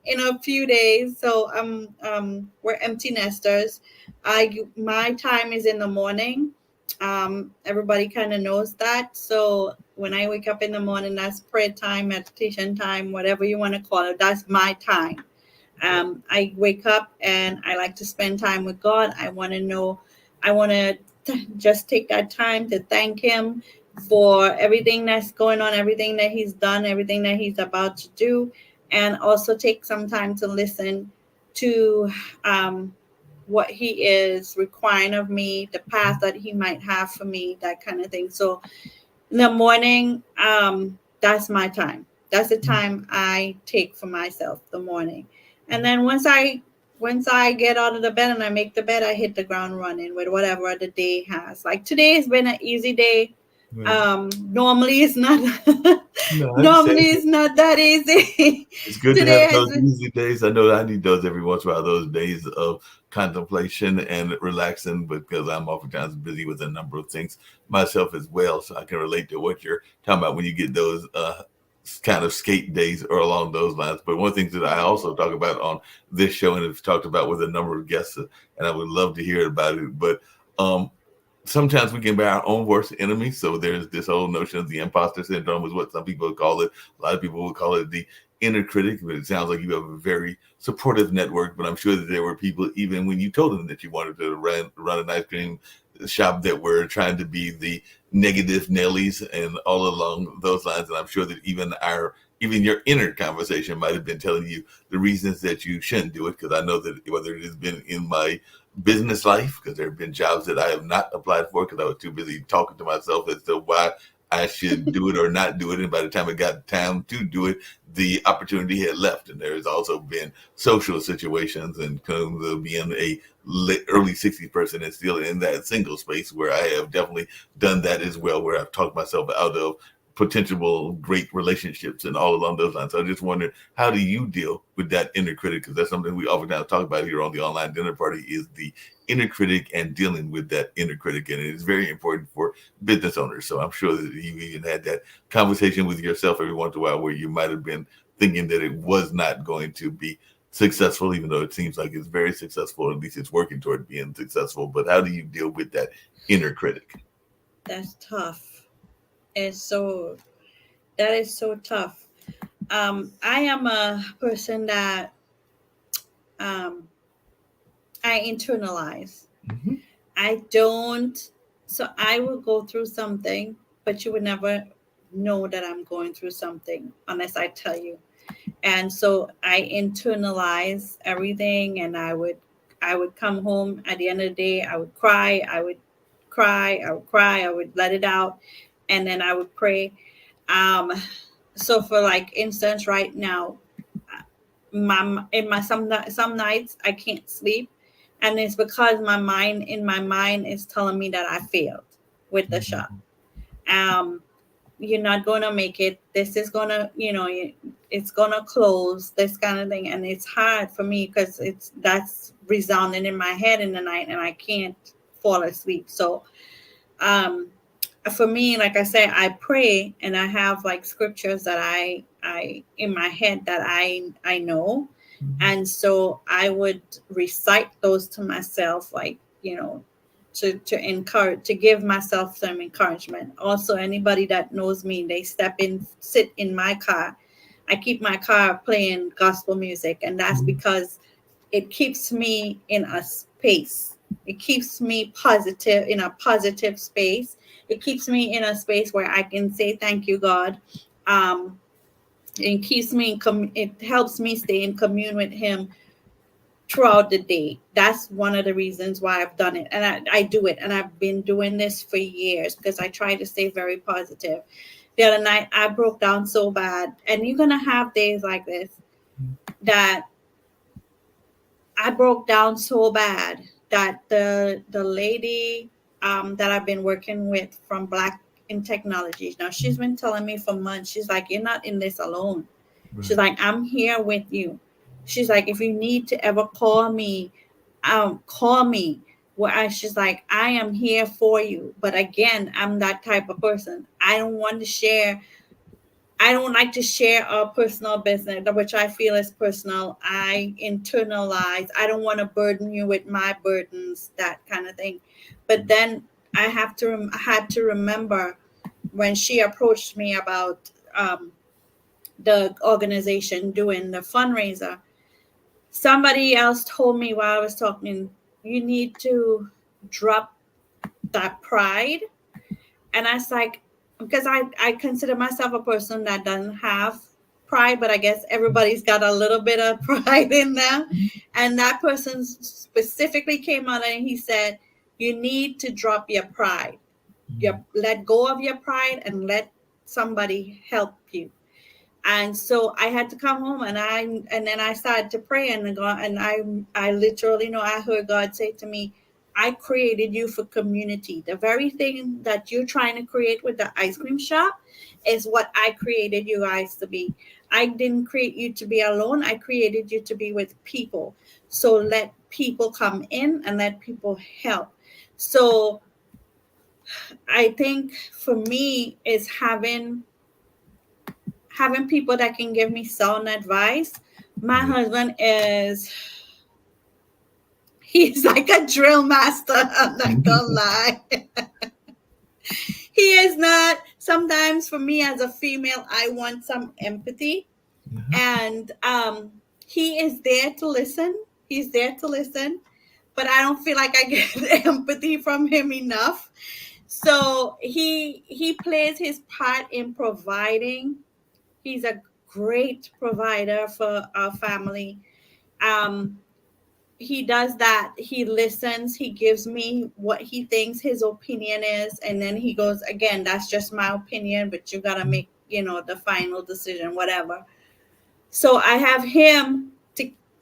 in a few days. So we're empty nesters. My time is in the morning. Everybody kind of knows that. So when I wake up in the morning, that's prayer time, meditation time, whatever you want to call it. That's my time. I wake up and I like to spend time with God. I want to just take that time to thank Him for everything that's going on, everything that He's done, everything that He's about to do, and also take some time to listen to what He is requiring of me, the path that He might have for me, that kind of thing. So in the morning, that's my time. That's the time I take for myself, the morning. And then once I get out of the bed and I make the bed, I hit the ground running with whatever the day has. Like today has been an easy day. Right. Normally it's not No, I normally understand. it's not that easy. It's good to Today have has those been, easy days. I know that I need those every once in a while, those days of contemplation and relaxing, because I'm oftentimes busy with a number of things myself as well. So I can relate to what you're talking about when you get those kind of skate days or along those lines. But one of the things that I also talk about on this show, and have talked about with a number of guests, and I would love to hear about it, but um, sometimes we can be our own worst enemy. So there's this whole notion of the imposter syndrome, is what some people call it. A lot of people would call it the inner critic. But it sounds like you have a very supportive network. But I'm sure that there were people, even when you told them that you wanted to run an ice cream shop, that were trying to be the negative Nellies and all along those lines. And I'm sure that even your inner conversation might have been telling you the reasons that you shouldn't do it. Because I know that whether it has been in my business life, because there have been jobs that I have not applied for because I was too busy talking to myself as to why I should do it or not do it. And by the time it got time to do it, the opportunity had left. And there has also been social situations, and being a early 60s person and still in that single space, where I have definitely done that as well, where I've talked myself out of potential great relationships and all along those lines. So I just wondered, how do you deal with that inner critic? Because that's something we oftentimes talk about here on the Online Dinner Party, is the inner critic and dealing with that inner critic. And it is very important for business owners. So I'm sure that you even had that conversation with yourself every once in a while, where you might have been thinking that it was not going to be successful, even though it seems like it's very successful. At least it's working toward being successful. But how do you deal with that inner critic? that's tough. That is so tough. I am a person that um, I internalize. Mhm. I don't, so I will go through something, but you would never know that I'm going through something unless I tell you. And so I internalize everything, and I would come home at the end of the day, I would cry, I would let it out, and then I would pray. Um, so for like instance, right now, some nights I can't sleep, and it's because my mind is telling me that I failed with the shop. Um, you're not gonna make it. This is gonna, it's gonna close. This kind of thing, and it's hard for me because that's resounding in my head in the night, and I can't fall asleep. So, um, for me, like I say, I pray and I have like scriptures that I in my head that I know. And so I would recite those to myself, like, to encourage, to give myself some encouragement. Also, anybody that knows me, they sit in my car. I keep my car playing gospel music, and that's because it keeps me in a space. It keeps me positive, in a positive space. It keeps me in a space where I can say thank you, God. Um, it keeps me it helps me stay in commune with Him throughout the day. That's one of the reasons why I've done it, and I do it, and I've been doing this for years because I try to stay very positive. The other night I broke down so bad, and you're gonna have days like this that I broke down so bad that the lady that I've been working with from Black in Technology, now she's been telling me for months, she's like, you're not in this alone. Right. She's like, I'm here with you. She's like, if you need to ever call me, call me. She's like, I am here for you. But again, I'm that type of person. I don't like to share our personal business, which I feel is personal. I internalize. I don't want to burden you with my burdens, that kind of thing. But then I had to remember when she approached me about the organization doing the fundraiser. Somebody else told me while I was talking, you need to drop that pride. And I was like, because I consider myself a person that doesn't have pride, but I guess everybody's got a little bit of pride in them. And that person specifically came out and he said, you need to drop your pride. Let go of your pride and let somebody help you. And so I had to come home and then I started to pray and I literally know I heard God say to me, I created you for community. The very thing that you're trying to create with the ice cream shop is what I created you guys to be. I didn't create you to be alone. I created you to be with people. So let people come in and let people help. So I think for me is having people that can give me sound advice. My husband he's like a drill master. I'm not gonna lie. He is not. Sometimes for me as a female, I want some empathy. And he is there to listen. He's there to listen. But I don't feel like I get empathy from him enough. So he plays his part in providing. He's a great provider for our family. He does that. He listens. He gives me what he thinks his opinion is. And then he goes, again, that's just my opinion, but you got to make, the final decision, whatever. So I have him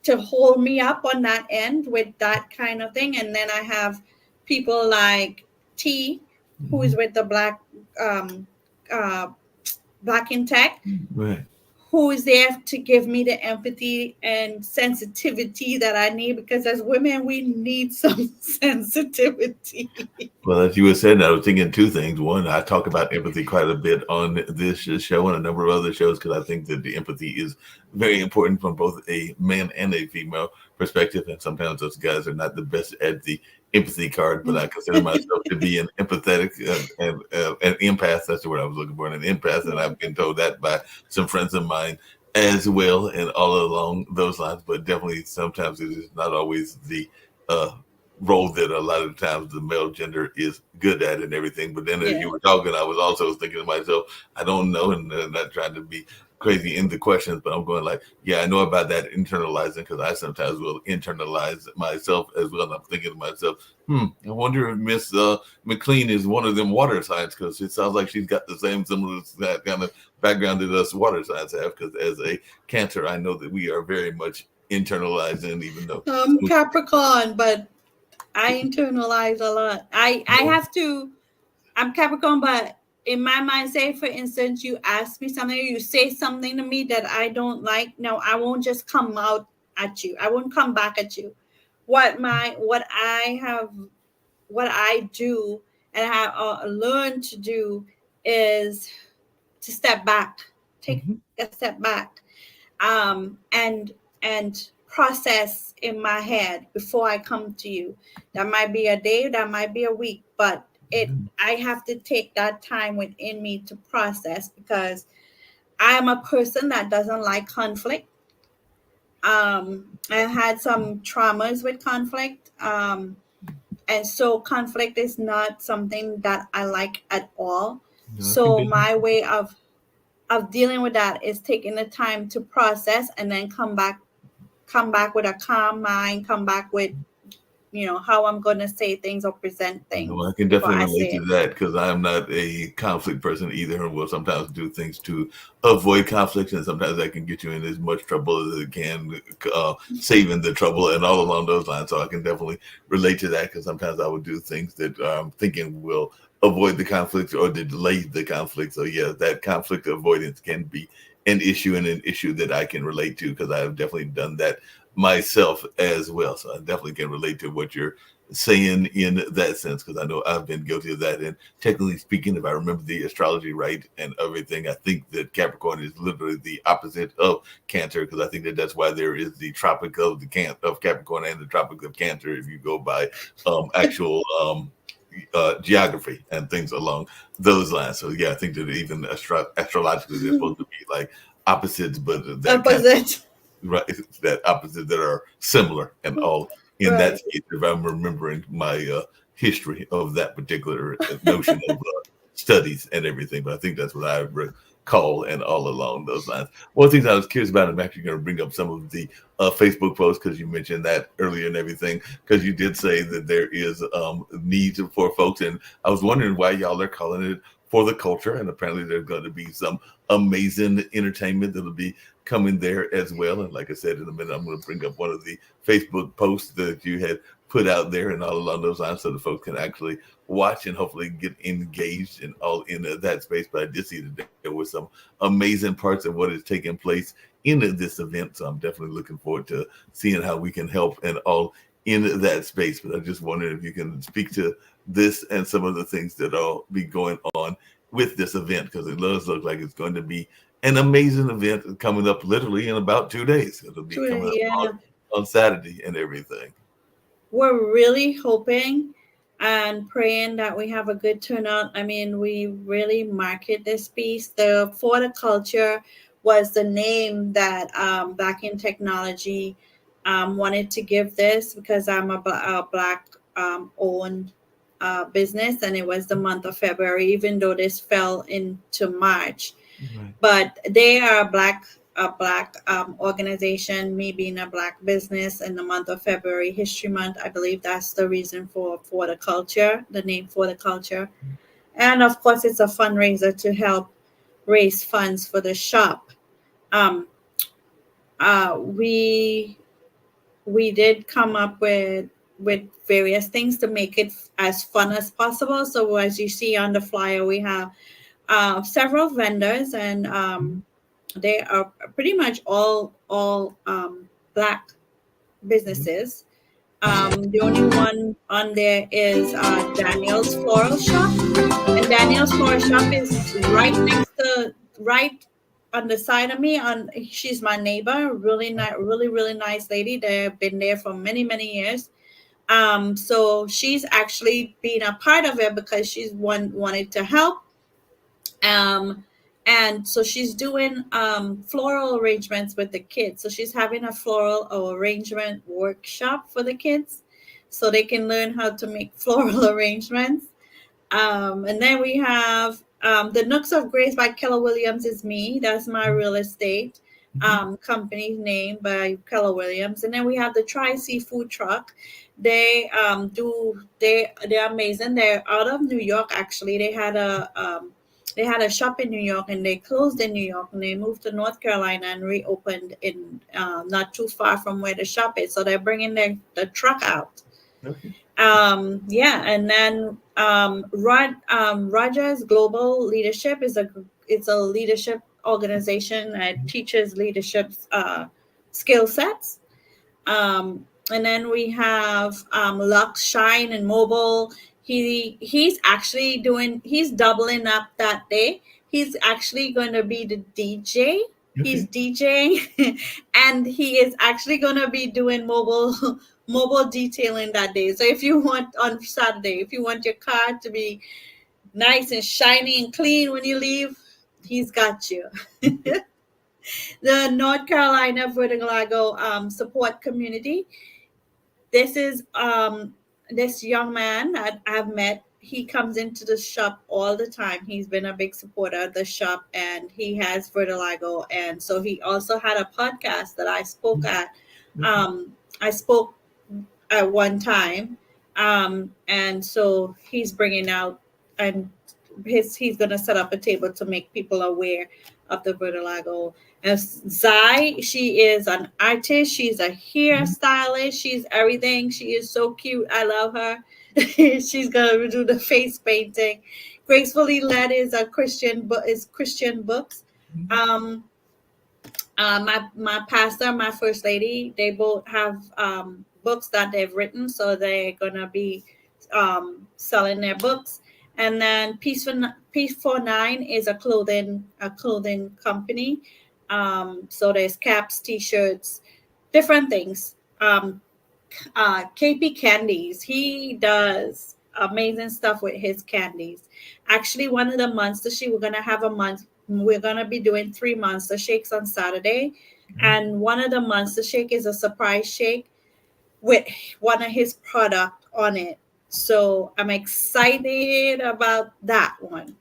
to hold me up on that end with that kind of thing. And then I have people like T, who is with the Black in Tech, right, who is there to give me the empathy and sensitivity that I need, because as women, we need some sensitivity. Well, as you were saying, I was thinking two things. One, I talk about empathy quite a bit on this show and a number of other shows because I think that the empathy is very important from both a man and a female perspective. And sometimes those guys are not the best at the empathy card, but I consider myself to be an empathetic and an empath. That's the word I was looking for, an empath. And I've been told that by some friends of mine as well, and all along those lines. But definitely sometimes it is not always the role that a lot of times the male gender is good at and everything. But then as you were talking, I was also thinking to myself, I don't know, and not trying to be crazy in the questions, but I'm going like, yeah, I know about that internalizing, because I sometimes will internalize myself as well. And I'm thinking to myself, I wonder if Miss McLean is one of them water science, because it sounds like she's got the same similar that kind of background that us water science have, because as a Cancer, I know that we are very much internalizing, even though I'm Capricorn, but I internalize a lot. I'm Capricorn, but in my mind, say for instance, you ask me something, you say something to me that I don't like. No, I won't just come out at you. I won't come back at you. What I do and I have learned to do is to step back, take Mhm. a step back, and process in my head before I come to you. That might be a day, that might be a week, but Mhm. I have to take that time within me to process, because I am a person that doesn't like conflict. I had some traumas with conflict. And so conflict is not something that I like at all. No, I can So definitely. my way of dealing with that is taking the time to process, and then come back with a calm mind, come back with, how I'm going to say things or present No, I things can before definitely I relate say to it. that because I'm not a conflict person either, and will sometimes do things to avoid conflicts, and sometimes that can get you in as much trouble as it can, saving the trouble and all along those lines. So I can definitely relate to that because sometimes I would do things that I'm thinking will avoid the conflict or to delay the conflict. So yeah, that conflict avoidance can be an issue, and an issue that I can relate to because I have definitely done that myself as well. So I definitely can relate to what you're saying in that sense because I know I've been guilty of that. And technically speaking, if I remember the astrology right and everything, I think that Capricorn is literally the opposite of Cancer because I think that that's why there is the Tropic of of Capricorn and the Tropic of Cancer if you go by actual geography and things along those lines. So yeah, I think that even astrologically they're supposed to be like opposites, but that kind of Opposite. right that opposite that are similar and all in that Right. case if I'm remembering my history of that particular notion of studies and everything, but I think that's what I recall and all along those lines. One thing I was curious about, I'm actually going to bring up some of the Facebook posts because you mentioned that earlier and everything, because you did say that there is needs for folks, and I was wondering why y'all are calling it For the Culture, and apparently there's going to be some amazing entertainment that'll be coming there as well. And like I said, in a minute, I'm going to bring up one of the Facebook posts that you had put out there and all along those lines so the folks can actually watch and hopefully get engaged and all in that space. But I did see that there were some amazing parts of what is taking place in this event. So I'm definitely looking forward to seeing how we can help and all in that space. But I just wondered if you can speak to this and some of the things that will be going on with this event because it does look like it's going to be an amazing event coming up literally in about 2 days. It'll be coming up Yeah. on Saturday and everything. We're really hoping and praying that we have a good turnout. I mean, we really market this piece. The For the Culture was the name that Back in Technology wanted to give this, because I'm a black owned business, and it was the month of February, even though this fell into March. Right. But they are a black organization, me being a black business in the month of February, History Month. I believe that's the reason for the culture, the name For the Culture. And of course, it's a fundraiser to help raise funds for the shop. Um, we did come up with various things to make it as fun as possible. So as you see on the flyer, we have several vendors, and they are pretty much all black businesses. The only one on there is Daniel's Floral Shop, and Daniel's Floral Shop is right on the side of me. She's my neighbor, really nice, really nice lady. They've been there for many years. So she's actually been a part of it because she's wanted to help. um and so she's doing floral arrangements with the kids. So she's having a floral arrangement workshop for the kids so they can learn how to make floral arrangements. And then we have the Nooks of Grace by Keller Williams is me. That's my real estate company name by Keller Williams. And then we have the Tri Seafood Truck. They're amazing. They're out of New York actually. They had a shop in New York, and they closed in New York, and they moved to North Carolina and reopened in not too far from where the shop is. So they're bringing the truck out. Okay. Yeah, and then Rogers Global Leadership it's a leadership organization that teaches leadership skill sets. And then we have Lux Shine and Mobile. he's actually he's doubling up that day. He's actually going to be the DJ. He's Okay. DJing and he is actually going to be doing mobile detailing that day. So if you want on Saturday, if you want your car to be nice and shiny and clean when you leave, he's got you. The North Carolina Vertigo support community. This is this young man that I've met. He comes into the shop all the time. He's been a big supporter of the shop, and he has vertigo. And so he also had a podcast that I spoke at. I spoke at one time, and so he's bringing out and he's gonna set up a table to make people aware of the vertigo. And Zai, she is an artist. She's a hairstylist. She's everything. She is so cute. I love her. She's gonna do the face painting. Gracefully Led is a Christian, but is Christian books. Um, my pastor, my first lady, they both have books that they've written, so they're gonna be selling their books. And then Peace for Nine is a clothing company. So there's caps, t-shirts, different things. KP Candies, he does amazing stuff with his candies. Actually, one of the Monster Shake, we're gonna be doing 3 Monster Shakes on Saturday, and one of the Monster Shake is a surprise shake with one of his product on it. So I'm excited about that one.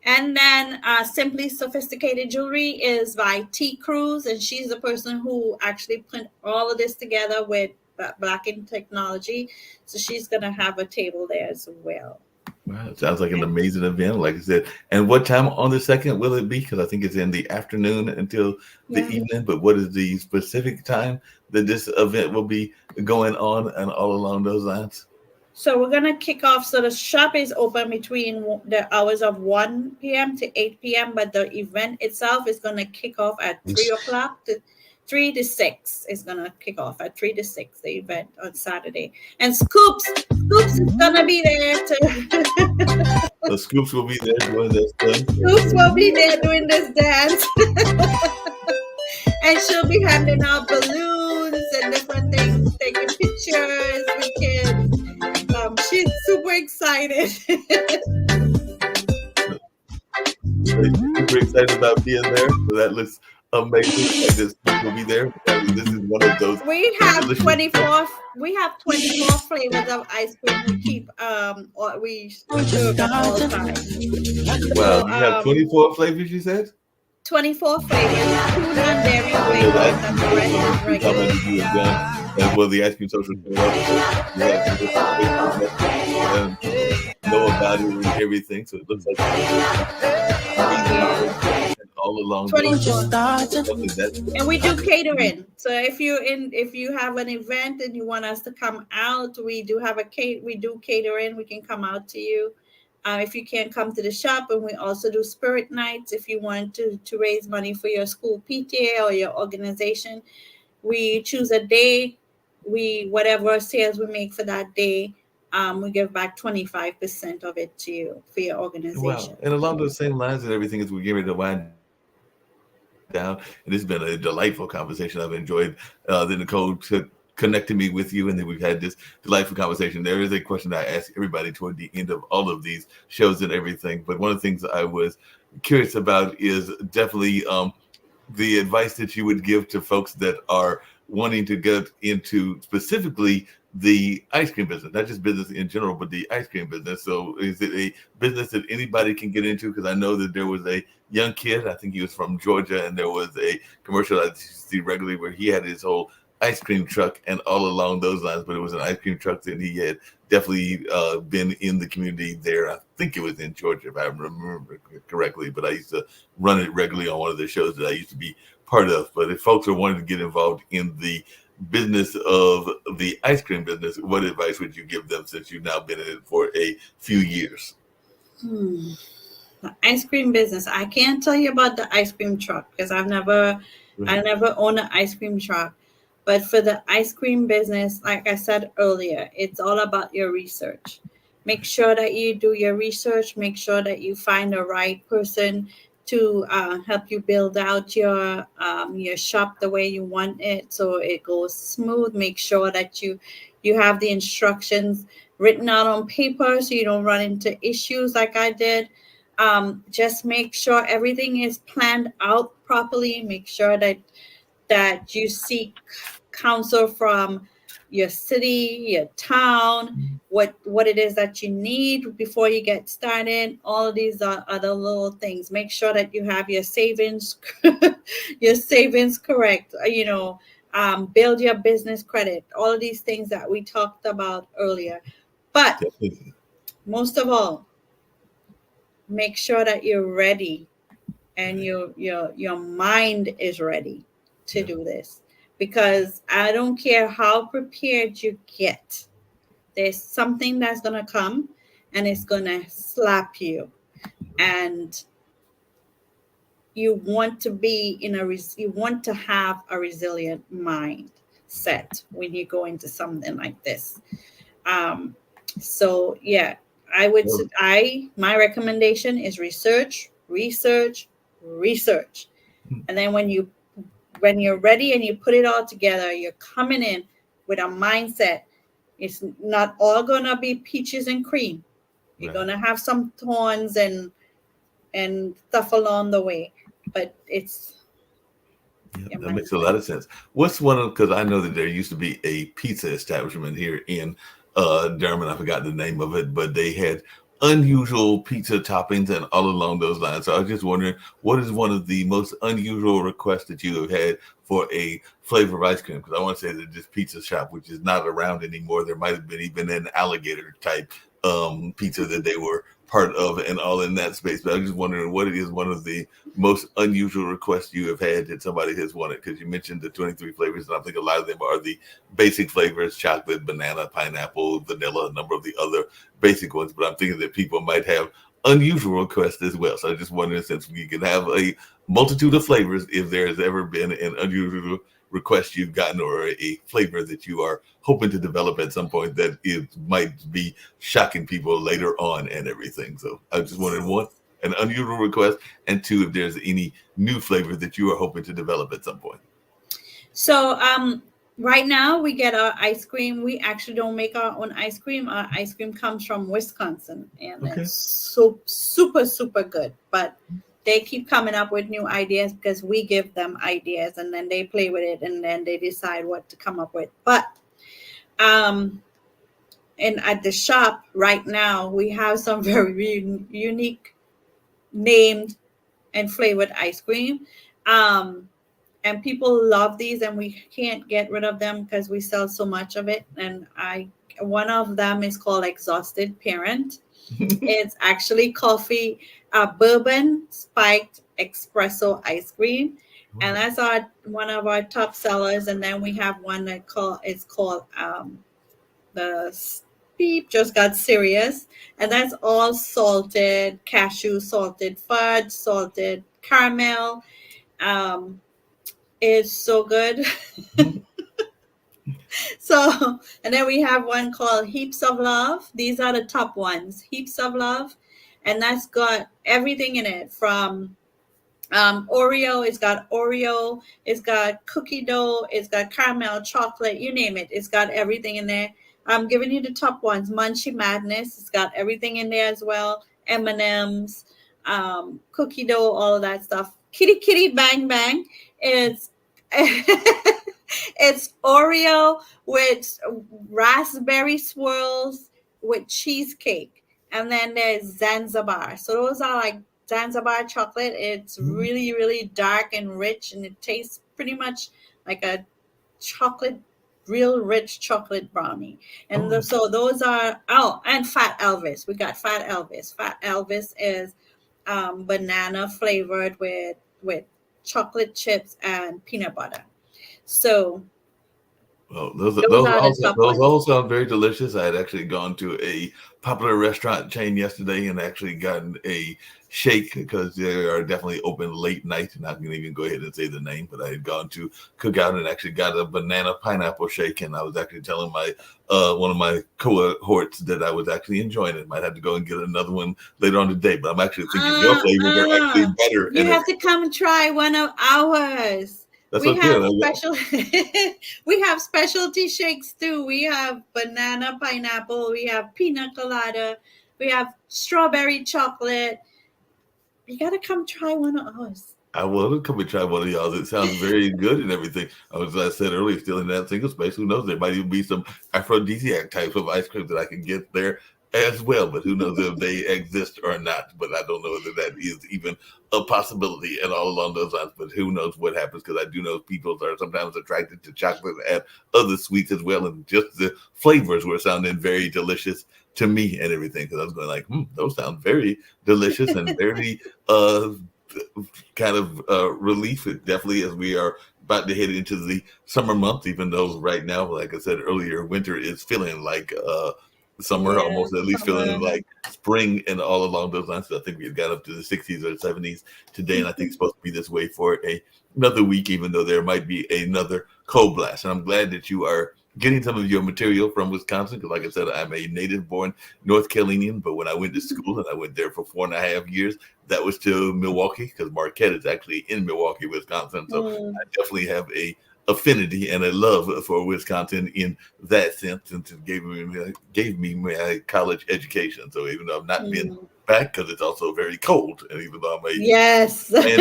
And then Simply Sophisticated Jewelry is by T. Cruz, and she's the person who actually put all of this together with Black in Technology. So she's going to have a table there as well. Wow, it sounds like an amazing event, like I said. And what time on the 2nd will it be? Because I think it's in the afternoon until the evening. But what is the specific time that this event will be going on and all along those lines? So we're going to kick off. So the shop is open between the hours of 1 p.m. to 8 p.m. But the event itself is going to kick off at 3 o'clock to 3 to 6. It's going to kick off at 3 to 6, the event on Saturday. And Scoops is going to be there to... The Scoops will be there doing this thing. Scoops will be there doing this dance. And she'll be handing out balloons and different things, taking pictures with kids. She's super excited. Super excited about being there. So that looks amazing. And this will be there. This is one of those. We have 24 flavors of ice cream. We keep we serve all the time. Wow, So, you have 24 flavors, you said? 24 flavors, 2 non-dairy flavors, and the rest is regular. And will the ice cream social know about it and everything? So it looks like all along. 24. And we do catering. So if you have an event and you want us to come out, we do catering. We can come out to you. If you can't come to the shop, and we also do spirit nights. If you want to raise money for your school PTA or your organization, we choose a day. Whatever sales we make for that day, we give back 25% of it to you for your organization. Wow. And along those same lines and everything as we get ready to wind down, and it's been a delightful conversation. I've enjoyed the Nicole connecting me with you, and then we've had this delightful conversation. There is a question I ask everybody toward the end of all of these shows and everything, but one of the things I was curious about is definitely the advice that you would give to folks that are wanting to get into specifically the ice cream business, not just business in general, but the ice cream business. So is it a business that anybody can get into? Because I know that there was a young kid, I think he was from Georgia, and there was a commercial I see regularly where he had his whole ice cream truck and all along those lines, but it was an ice cream truck that he had definitely been in the community there. I think it was in Georgia, if I remember correctly, but I used to run it regularly on one of the shows that I used to be part of. But if folks are wanting to get involved in the business of the ice cream business, what advice would you give them since you've now been in it for a few years? The ice cream business. I can't tell you about the ice cream truck because I never owned an ice cream truck. But for the ice cream business, like I said earlier, it's all about your research. Make sure that you do your research. Make sure that you find the right person to help you build out your shop the way you want it, so it goes smooth. Make sure that you have the instructions written out on paper, so you don't run into issues like I did. Just make sure everything is planned out properly. Make sure that you seek counsel from your city, your town, what it is that you need before you get started. All of these are other little things. Make sure that you have your savings, your savings correct. Build your business credit. All of these things that we talked about earlier. But Definitely. most of all, make sure that you're ready and Right. your mind is ready to Yeah. do this, because I don't care how prepared you get, there's something that's going to come and it's going to slap you, and you want to be you want to have a resilient mind set when you go into something like this. um so yeah, Well, my recommendation is research, research, research. And then when you're ready and you put it all together, you're coming in with a mindset. It's not all gonna be peaches and cream. You're right. gonna have some thorns and stuff along the way, but it's Yeah, your that makes a mindset. lot of sense. What's one of, because I know that there used to be a pizza establishment here in Durham, I forgot the name of it, but they had unusual pizza toppings and all along those lines. So I was just wondering, what is one of the most unusual requests that you have had for a flavor of ice cream? Because I want to say that this pizza shop, which is not around anymore, there might have been even an alligator type pizza that they were part of and all in that space. But I'm just wondering what it is one of the most unusual request you have had that somebody has wanted? Because you mentioned the 23 flavors, and I think a lot of them are the basic flavors: chocolate, banana, pineapple, vanilla, a number of the other basic ones. But I'm thinking that people might have unusual requests as well. So I just wondering, since we can have a multitude of flavors, if there has ever been an unusual request you've gotten or a flavor that you are hoping to develop at some point that it might be shocking people later on and everything. So I just wondering, one, an unusual request, and two, if there's any new flavor that you are hoping to develop at some point. So right now we get our ice cream. We actually don't make our own ice cream. Our ice cream comes from Wisconsin, and Okay. it's so super super good. But they keep coming up with new ideas because we give them ideas, and then they play with it, and then they decide what to come up with. But um and at the shop right now we have some very unique named and flavored ice cream. And people love these, and we can't get rid of them because we sell so much of it. And one of them is called Exhausted Parent. It's actually coffee, bourbon spiked espresso ice cream, and that's our one of our top sellers. And then we have one that called the beep just got serious, and that's all salted cashew, salted fudge, salted caramel. um it's so good. So, and then we have one called Heaps of Love. These are the top ones, Heaps of Love. And that's got everything in it from Oreo. It's got Oreo, it's got cookie dough, it's got caramel, chocolate, you name it. It's got everything in there. I'm giving you the top ones. Munchie Madness, it's got everything in there as well. M&Ms, cookie dough, all of that stuff. Kitty Kitty Bang Bang. It's it's Oreo with raspberry swirls with cheesecake. And then there's Zanzibar. So those are like Zanzibar chocolate. It's really, really dark and rich, and it tastes pretty much like a chocolate, real rich chocolate brownie. And Oh, so those are, oh, and Fat Elvis. We got Fat Elvis. Fat Elvis is banana flavored with chocolate chips and peanut butter. So Well, Those are the top those ones. all sound very delicious. I had actually gone to a popular restaurant chain yesterday and actually gotten a shake because they are definitely open late night. And I can even go ahead and say the name, but I had gone to Cookout and actually got a banana pineapple shake. And I was actually telling my one of my cohorts that I was actually enjoying it. Might have to go and get another one later on today. But I'm actually thinking your Uh, flavors are actually uh, better you and have to everything. come try one of ours. That's We okay. have special we have specialty shakes too. We have banana pineapple, we have pina colada, we have strawberry chocolate. You gotta come try one of ours. I want to come and try one of y'all. It sounds very good and everything. As I said earlier, still in that single space. Who knows? There might even be some aphrodisiac types of ice cream that I can get there as well. But who knows if they exist or not? But I don't know whether that is even a possibility and all along those lines. But who knows what happens? Because I do know people are sometimes attracted to chocolate and other sweets as well. And just the flavors were sounding very delicious to me and everything. Because I was going like, those sound very delicious and very kind of relief. It definitely, as we are about to head into the summer months, even though right now, like I said earlier, winter is feeling like summer, Yeah, almost at least feeling summer. like spring and all along those lines. So I think we got up to the 60s or 70s today, and I think it's supposed to be this way for another week, even though there might be another cold blast. And I'm glad that you are getting some of your material from Wisconsin, because like I said, I'm a native born North Carolinian, but when I went to school and I went there for 4.5 years, that was to Milwaukee, because Marquette is actually in Milwaukee, Wisconsin. So Mm, I definitely have a affinity and a love for Wisconsin in that sense, since it gave me my college education. So even though I've not been mm. back, because it's also very cold, and even though I'm Yes. fan,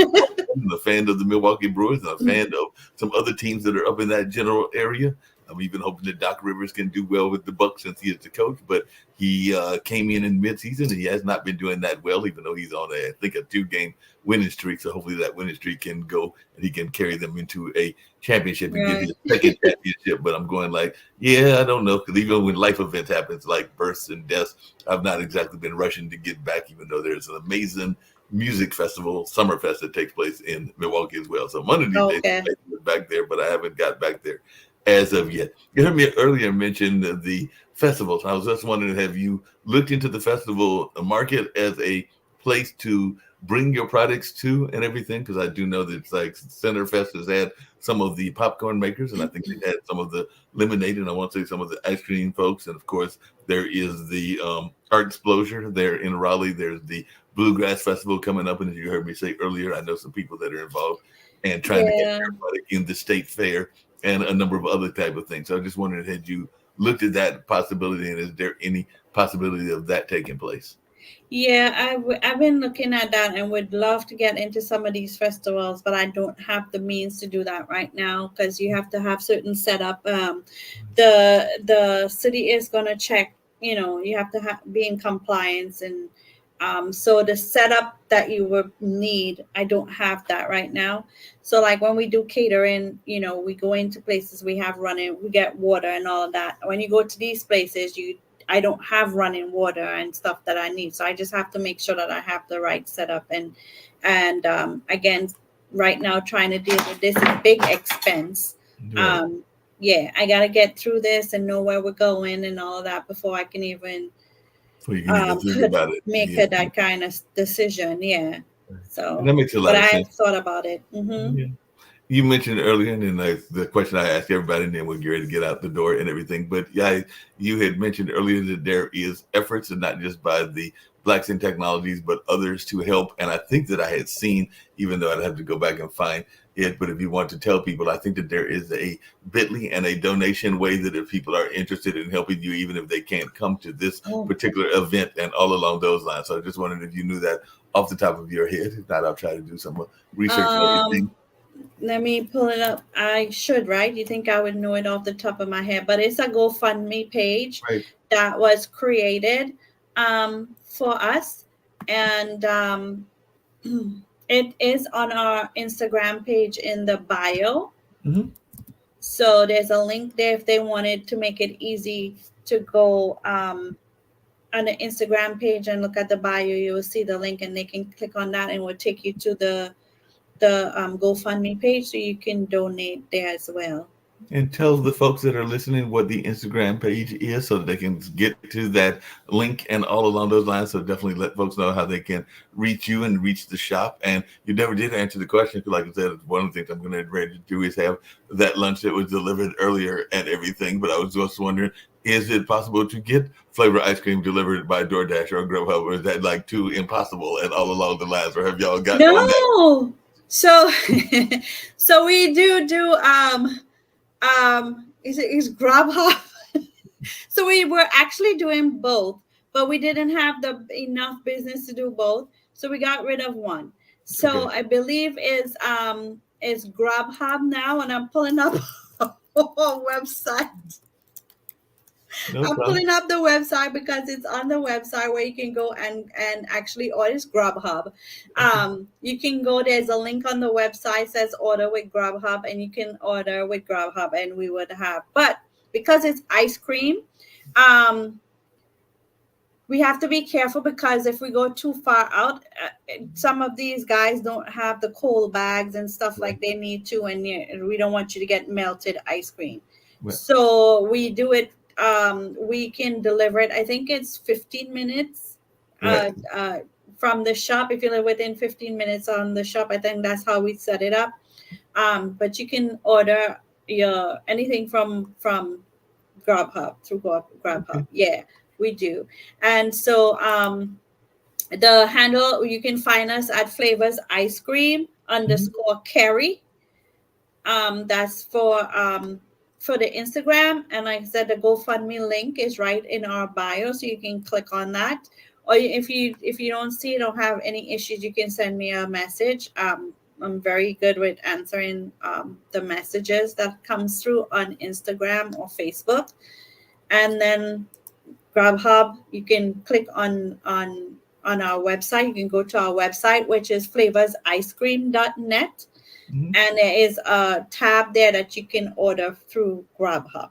I'm a fan of the Milwaukee Brewers and a fan of some other teams that are up in that general area. I'm even hoping that Doc Rivers can do well with the Bucks since he is the coach. But he came in midseason and he has not been doing that well, even though he's on I think a 2-game winning streak. So hopefully that winning streak can go and he can carry them into a championship and get Right. his second championship. But I'm going like, yeah, I don't know, because even when life events happens like births and deaths, I've not exactly been rushing to get back, even though there's an amazing music festival, Summerfest, that takes place in Milwaukee as well. So one of these days, Okay. I might get back there, but I haven't got back there as of yet. You heard me earlier mention the festivals. I was just wondering, have you looked into the festival market as a place to bring your products to and everything? Because I do know that it's like Centerfest has had some of the popcorn makers, and I think they've had some of the lemonade, and I want to say some of the ice cream folks, and of course there is the Art Explosion there in Raleigh. There's the Bluegrass Festival coming up, and as you heard me say earlier, I know some people that are involved and trying to get Yeah. their product in the state fair and a number of other type of things. So I just wondered, had you looked at that possibility, and is there any possibility of that taking place? Yeah, I've been looking at that and would love to get into some of these festivals, but I don't have the means to do that right now because you have to have certain setup. The city is gonna check. You have to be in compliance, and so the setup that you would need, I don't have that right now. So like when we do catering, we go into places, we have running, we get water and all of that. When you go to these places, I don't have running water and stuff that I need. So I just have to make sure that I have the right setup. And again, right now trying to deal with this big expense. Right. Um, yeah, I gotta get through this and know where we're going and all of that before I can even So you can even think put about it. make Yeah. that kind of decision. Yeah. And So, that makes a but lot of I've sense. thought about it. Hmm. Yeah. You mentioned earlier, and then the question I asked everybody, and then we'll get ready to get out the door and everything. But yeah, you had mentioned earlier that there is efforts, and not just by the Blacks in Technologies, but others to help. And I think that I had seen, even though I'd have to go back and find it, but if you want to tell people, I think that there is a Bitly and a donation way that if people are interested in helping you, even if they can't come to this Oh, particular event and all along those lines. So I just wondered if you knew that off the top of your head. If not, I'll try to do some research and everything. um, let me pull it up. I should, right? You think I would know it off the top of my head, but it's a GoFundMe page Right. that was created for us, and it is on our Instagram page in the bio. Mhm. So there's a link there if they wanted to make it easy to go on the Instagram page and look at the bio. You will see the link, and they can click on that, and it will take you to the GoFundMe page, so you can donate there as well. And tell the folks that are listening what the Instagram page is so that they can get to that link and all along those lines. So definitely let folks know how they can reach you and reach the shop. And you never did answer the question. Like I said, one of the things I'm going to ready to do is have that lunch that was delivered earlier and everything. But I was just wondering, is it possible to get flavor ice cream delivered by DoorDash or Grubhub, or is that like too impossible and all along the lines, or have y'all gotten on that? No. So so we do is Grubhub. So we were actually doing both, but we didn't have the enough business to do both. So we got rid of one. So Okay, I believe is Grubhub now, and I'm pulling up our website. no I'm problem. pulling up the website because it's on the website where you can go and actually order. It's Grubhub. Okay, You can go. There's a link on the website says order with Grubhub, and you can order with Grubhub, and we would have. But because it's ice cream, um, we have to be careful because if we go too far out, some of these guys don't have the cold bags and stuff right, like they need to, and we don't want you to get melted ice cream. right, So we do it. We can deliver it. I think it's 15 minutes right. from the shop. If you live within 15 minutes on the shop, I think that's how we set it up. But you can order your anything from Grubhub through Grubhub. Okay. Yeah, we do. And so the handle you can find us at Flavors Ice Cream Mhm. underscore Carry. That's for the Instagram. And like I said, the GoFundMe link is right in our bio, so you can click on that. Or if you don't see it or have any issues, you can send me a message. I'm very good with answering the messages that comes through on Instagram or Facebook. And then Grubhub, you can click on our website. You can go to our website, which is flavorsicecream.net, Mhm. and there is a tab there that you can order through Grubhub.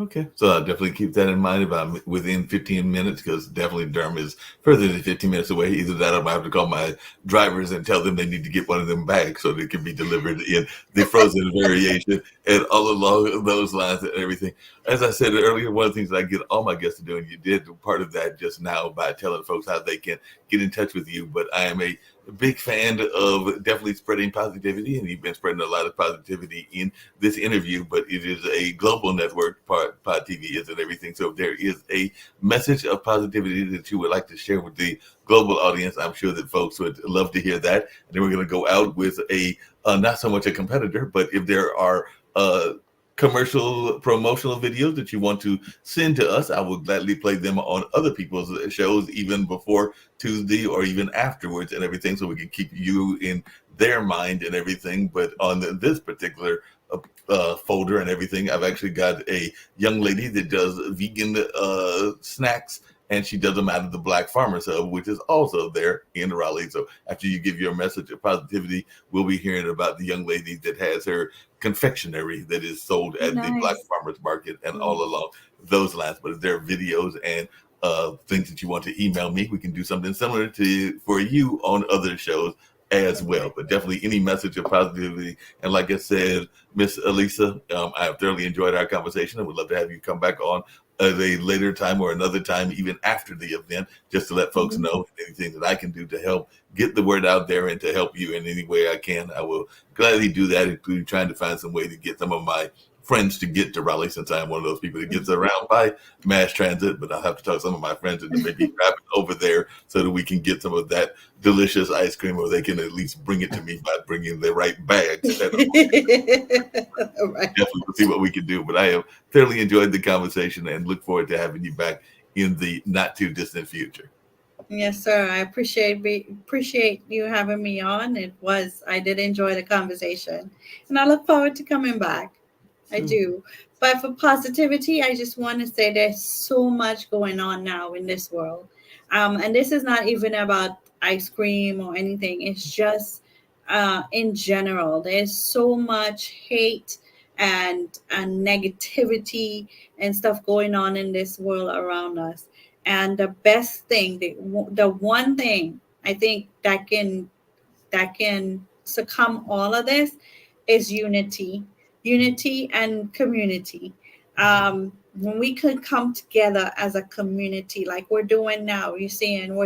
Okay, so I'll definitely keep that in mind about within 15 minutes because definitely Durham is further than 15 minutes away. Either that or I might have to call my drivers and tell them they need to get one of them back so they can be delivered in the frozen variation and all along those lines and everything. As I said earlier, one of the things that I get all my guests to do, and you did part of that just now by telling folks how they can get in touch with you, but I am a big fan of definitely spreading positivity, and you've been spreading a lot of positivity in this interview, but it is a global network. Pod TV is and everything. So if there is a message of positivity that you would like to share with the global audience, I'm sure that folks would love to hear that. And then we're going to go out with a not so much a competitor, but if there are commercial promotional videos that you want to send to us, I will gladly play them on other people's shows, even before Tuesday or even afterwards and everything, so we can keep you in their mind and everything. But on this particular folder and everything, I've actually got a young lady that does vegan snacks, and she does them out of the Black Farmers Hub, which is also there in Raleigh. So after you give your message of positivity, we'll be hearing about the young lady that has her confectionery that is sold at the Black Nice. Farmers Market and all Yes. along those lines. But if there are videos and things that you want to email me, we can do something similar to for you on other shows as well. But definitely any message of positivity. And like I said, Miss Elisa, I have thoroughly enjoyed our conversation. I would love to have you come back on at a later time or another time, even after the event, just to let folks Mhm. know anything that I can do to help get the word out there and to help you in any way I can. I will gladly do that, including trying to find some way to get some of my friends to get to Raleigh, since I'm one of those people that gets around by mass transit. But I'll have to talk to some of my friends into maybe grab it over there so that we can get some of that delicious ice cream, or they can at least bring it to me by bringing the right bags. And Right. definitely we'll see what we can do. But I have thoroughly enjoyed the conversation and look forward to having you back in the not too distant future. Yes, sir. I appreciate you having me on. I did enjoy the conversation, and I look forward to coming back. I Sure. do. But for positivity, I just want to say there's so much going on now in this world. And this is not even about ice cream or anything. It's just in general. There's so much hate and negativity and stuff going on in this world around us. And the best thing, the one thing I think that can succumb all of this is unity. unity and community. When we could come together as a community, like we're doing now, we're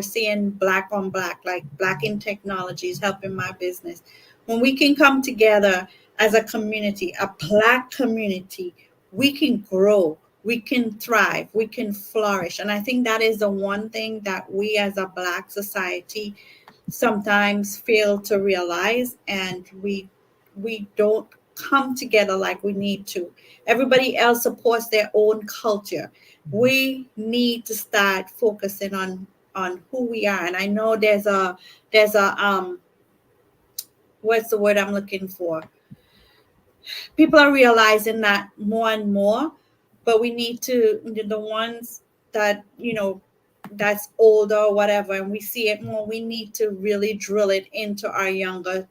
seeing Black on Black, like Black in Technology is helping my business. When we can come together as a community, a Black community, we can grow, we can thrive, we can flourish. And I think that is the one thing that we as a Black society sometimes fail to realize, and we don't come together like we need to. Everybody else supports their own culture. We need to start focusing on who we are. And I know there's a what's the word I'm looking for? People are realizing that more and more, but we need to, the ones that, that's older or whatever, and we see it more, we need to really drill it into our younger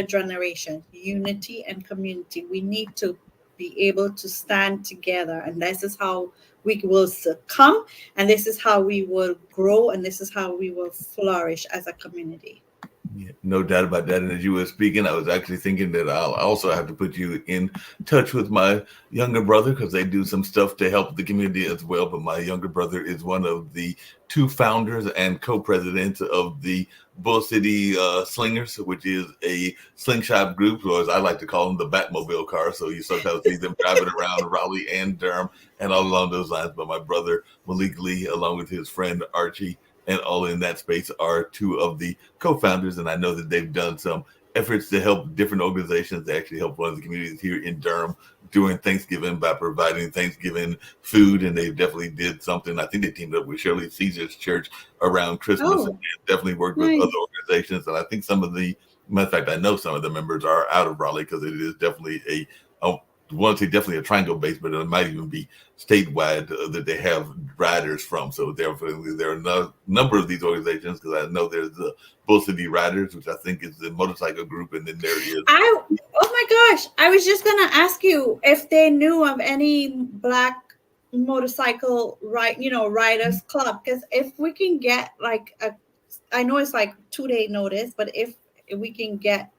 generation. Unity and community. We need to be able to stand together, and this is how we will succumb, and this is how we will grow, and this is how we will flourish as a community. Yeah, no doubt about that. And as you were speaking, I was actually thinking that I'll also have to put you in touch with my younger brother, because they do some stuff to help the community as well. But my younger brother is one of the 2 founders and co-presidents of the Bull City Slingers, which is a slingshot group, or as I like to call them, the Batmobile car. So you sometimes see them driving around Raleigh and Durham and all along those lines. But my brother Malik Lee, along with his friend Archie, and all in that space, are 2 of the co-founders. And I know that they've done some efforts to help different organizations. They actually help one of the communities here in Durham during Thanksgiving by providing Thanksgiving food. And they definitely did something. I think they teamed up with Shirley Caesar's church around Christmas. And definitely worked with other organizations. And I think matter of fact, I know some of the members are out of Raleigh, because it is definitely definitely a triangle base, but it might even be statewide that they have riders from. So there are a number of these organizations, because I know there's the Bull City Riders, which I think is the motorcycle group, and then there is. Oh my gosh! I was just gonna ask you if they knew of any Black motorcycle riders club, because if we can get I know it's like 2-day notice, but if we can get.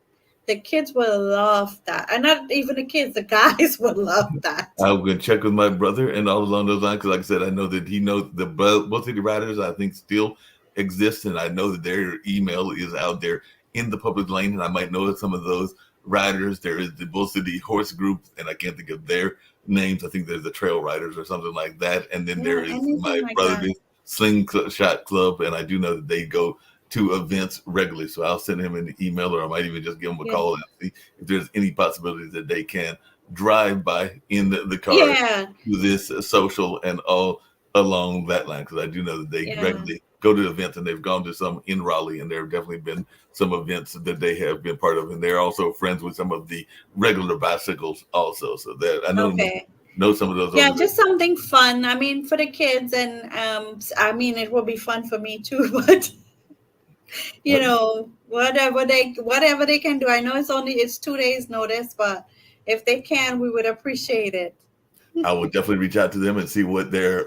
The kids will love that. And not even the kids, the guys will love that. I'm going to check with my brother and all along those lines, because like I said, I know that he knows the Bull City Riders, I think, still exists. And I know that their email is out there in the public lane. And I might know some of those riders. There is the Bull City Horse Group, and I can't think of their names. I think there's the Trail Riders or something like that. And then there is my brother's Slingshot Club. And I do know that they go to events regularly, so I'll send him an email, or I might even just give him a call and see if there's any possibility that they can drive by in the car to this social and all along that line, because I do know that they regularly go to events, and they've gone to some in Raleigh, and there have definitely been some events that they have been part of, and they're also friends with some of the regular bicycles also, so that I know some of those. Yeah, just something fun. I mean, for the kids, and I mean, it will be fun for me too, but whatever they can do. I know it's 2 days notice, but if they can, we would appreciate it. I would definitely reach out to them and see what their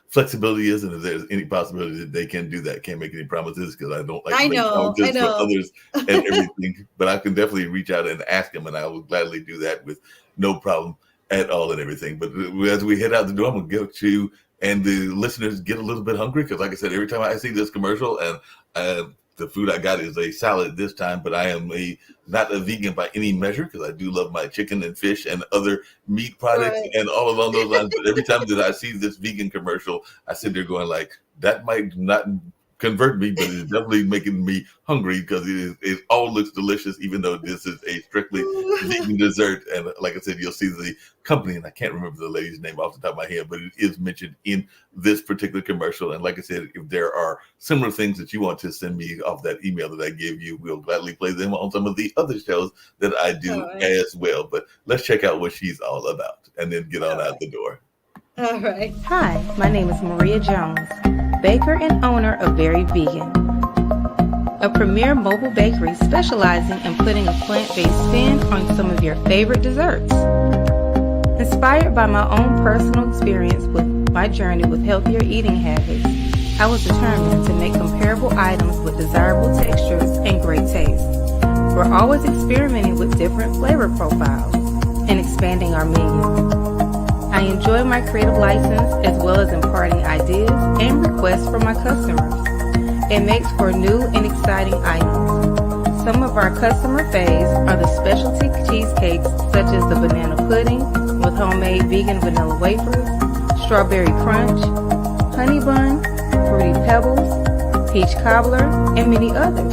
flexibility is, and if there's any possibility that they can do that. Can't make any promises, because I don't like to make promises for others and everything. But I can definitely reach out and ask them, and I will gladly do that with no problem at all and everything. But as we head out the door, I'm gonna get you and the listeners get a little bit hungry, because like I said, every time I see this commercial, and the food I got is a salad this time, but I am not a vegan by any measure, because I do love my chicken and fish and other meat products and all along those lines. But every time that I see this vegan commercial, I sit there going like, that might not convert me, but it's definitely making me hungry, because it all looks delicious, even though this is a strictly vegan dessert. And like I said, you'll see the company, and I can't remember the lady's name off the top of my head, but it is mentioned in this particular commercial. And like I said, if there are similar things that you want to send me off that email that I gave you, we'll gladly play them on some of the other shows that I do as well. But let's check out what she's all about, and then get on out the door. All right. Hi, my name is Maria Jones, baker and owner of Very Vegan, a premier mobile bakery specializing in putting a plant-based spin on some of your favorite desserts. Inspired by my own personal experience with my journey with healthier eating habits, I was determined to make comparable items with desirable textures and great taste. We're always experimenting with different flavor profiles and expanding our menu. I enjoy my creative license as well as imparting ideas and requests from my customers. It makes for new and exciting items. Some of our customer faves are the specialty cheesecakes such as the banana pudding with homemade vegan vanilla wafers, strawberry crunch, honey bun, fruity pebbles, peach cobbler, and many others.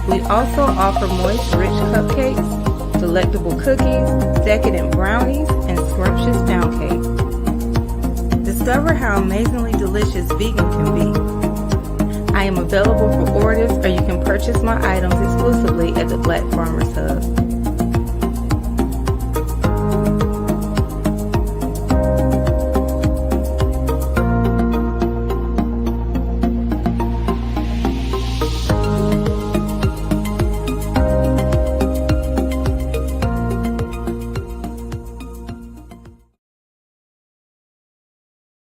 We also offer moist, rich cupcakes, delectable cookies, decadent brownies, and scrumptious pound cake. Discover how amazingly delicious vegan can be. I am available for orders, or you can purchase my items exclusively at the Black Farmers Hub.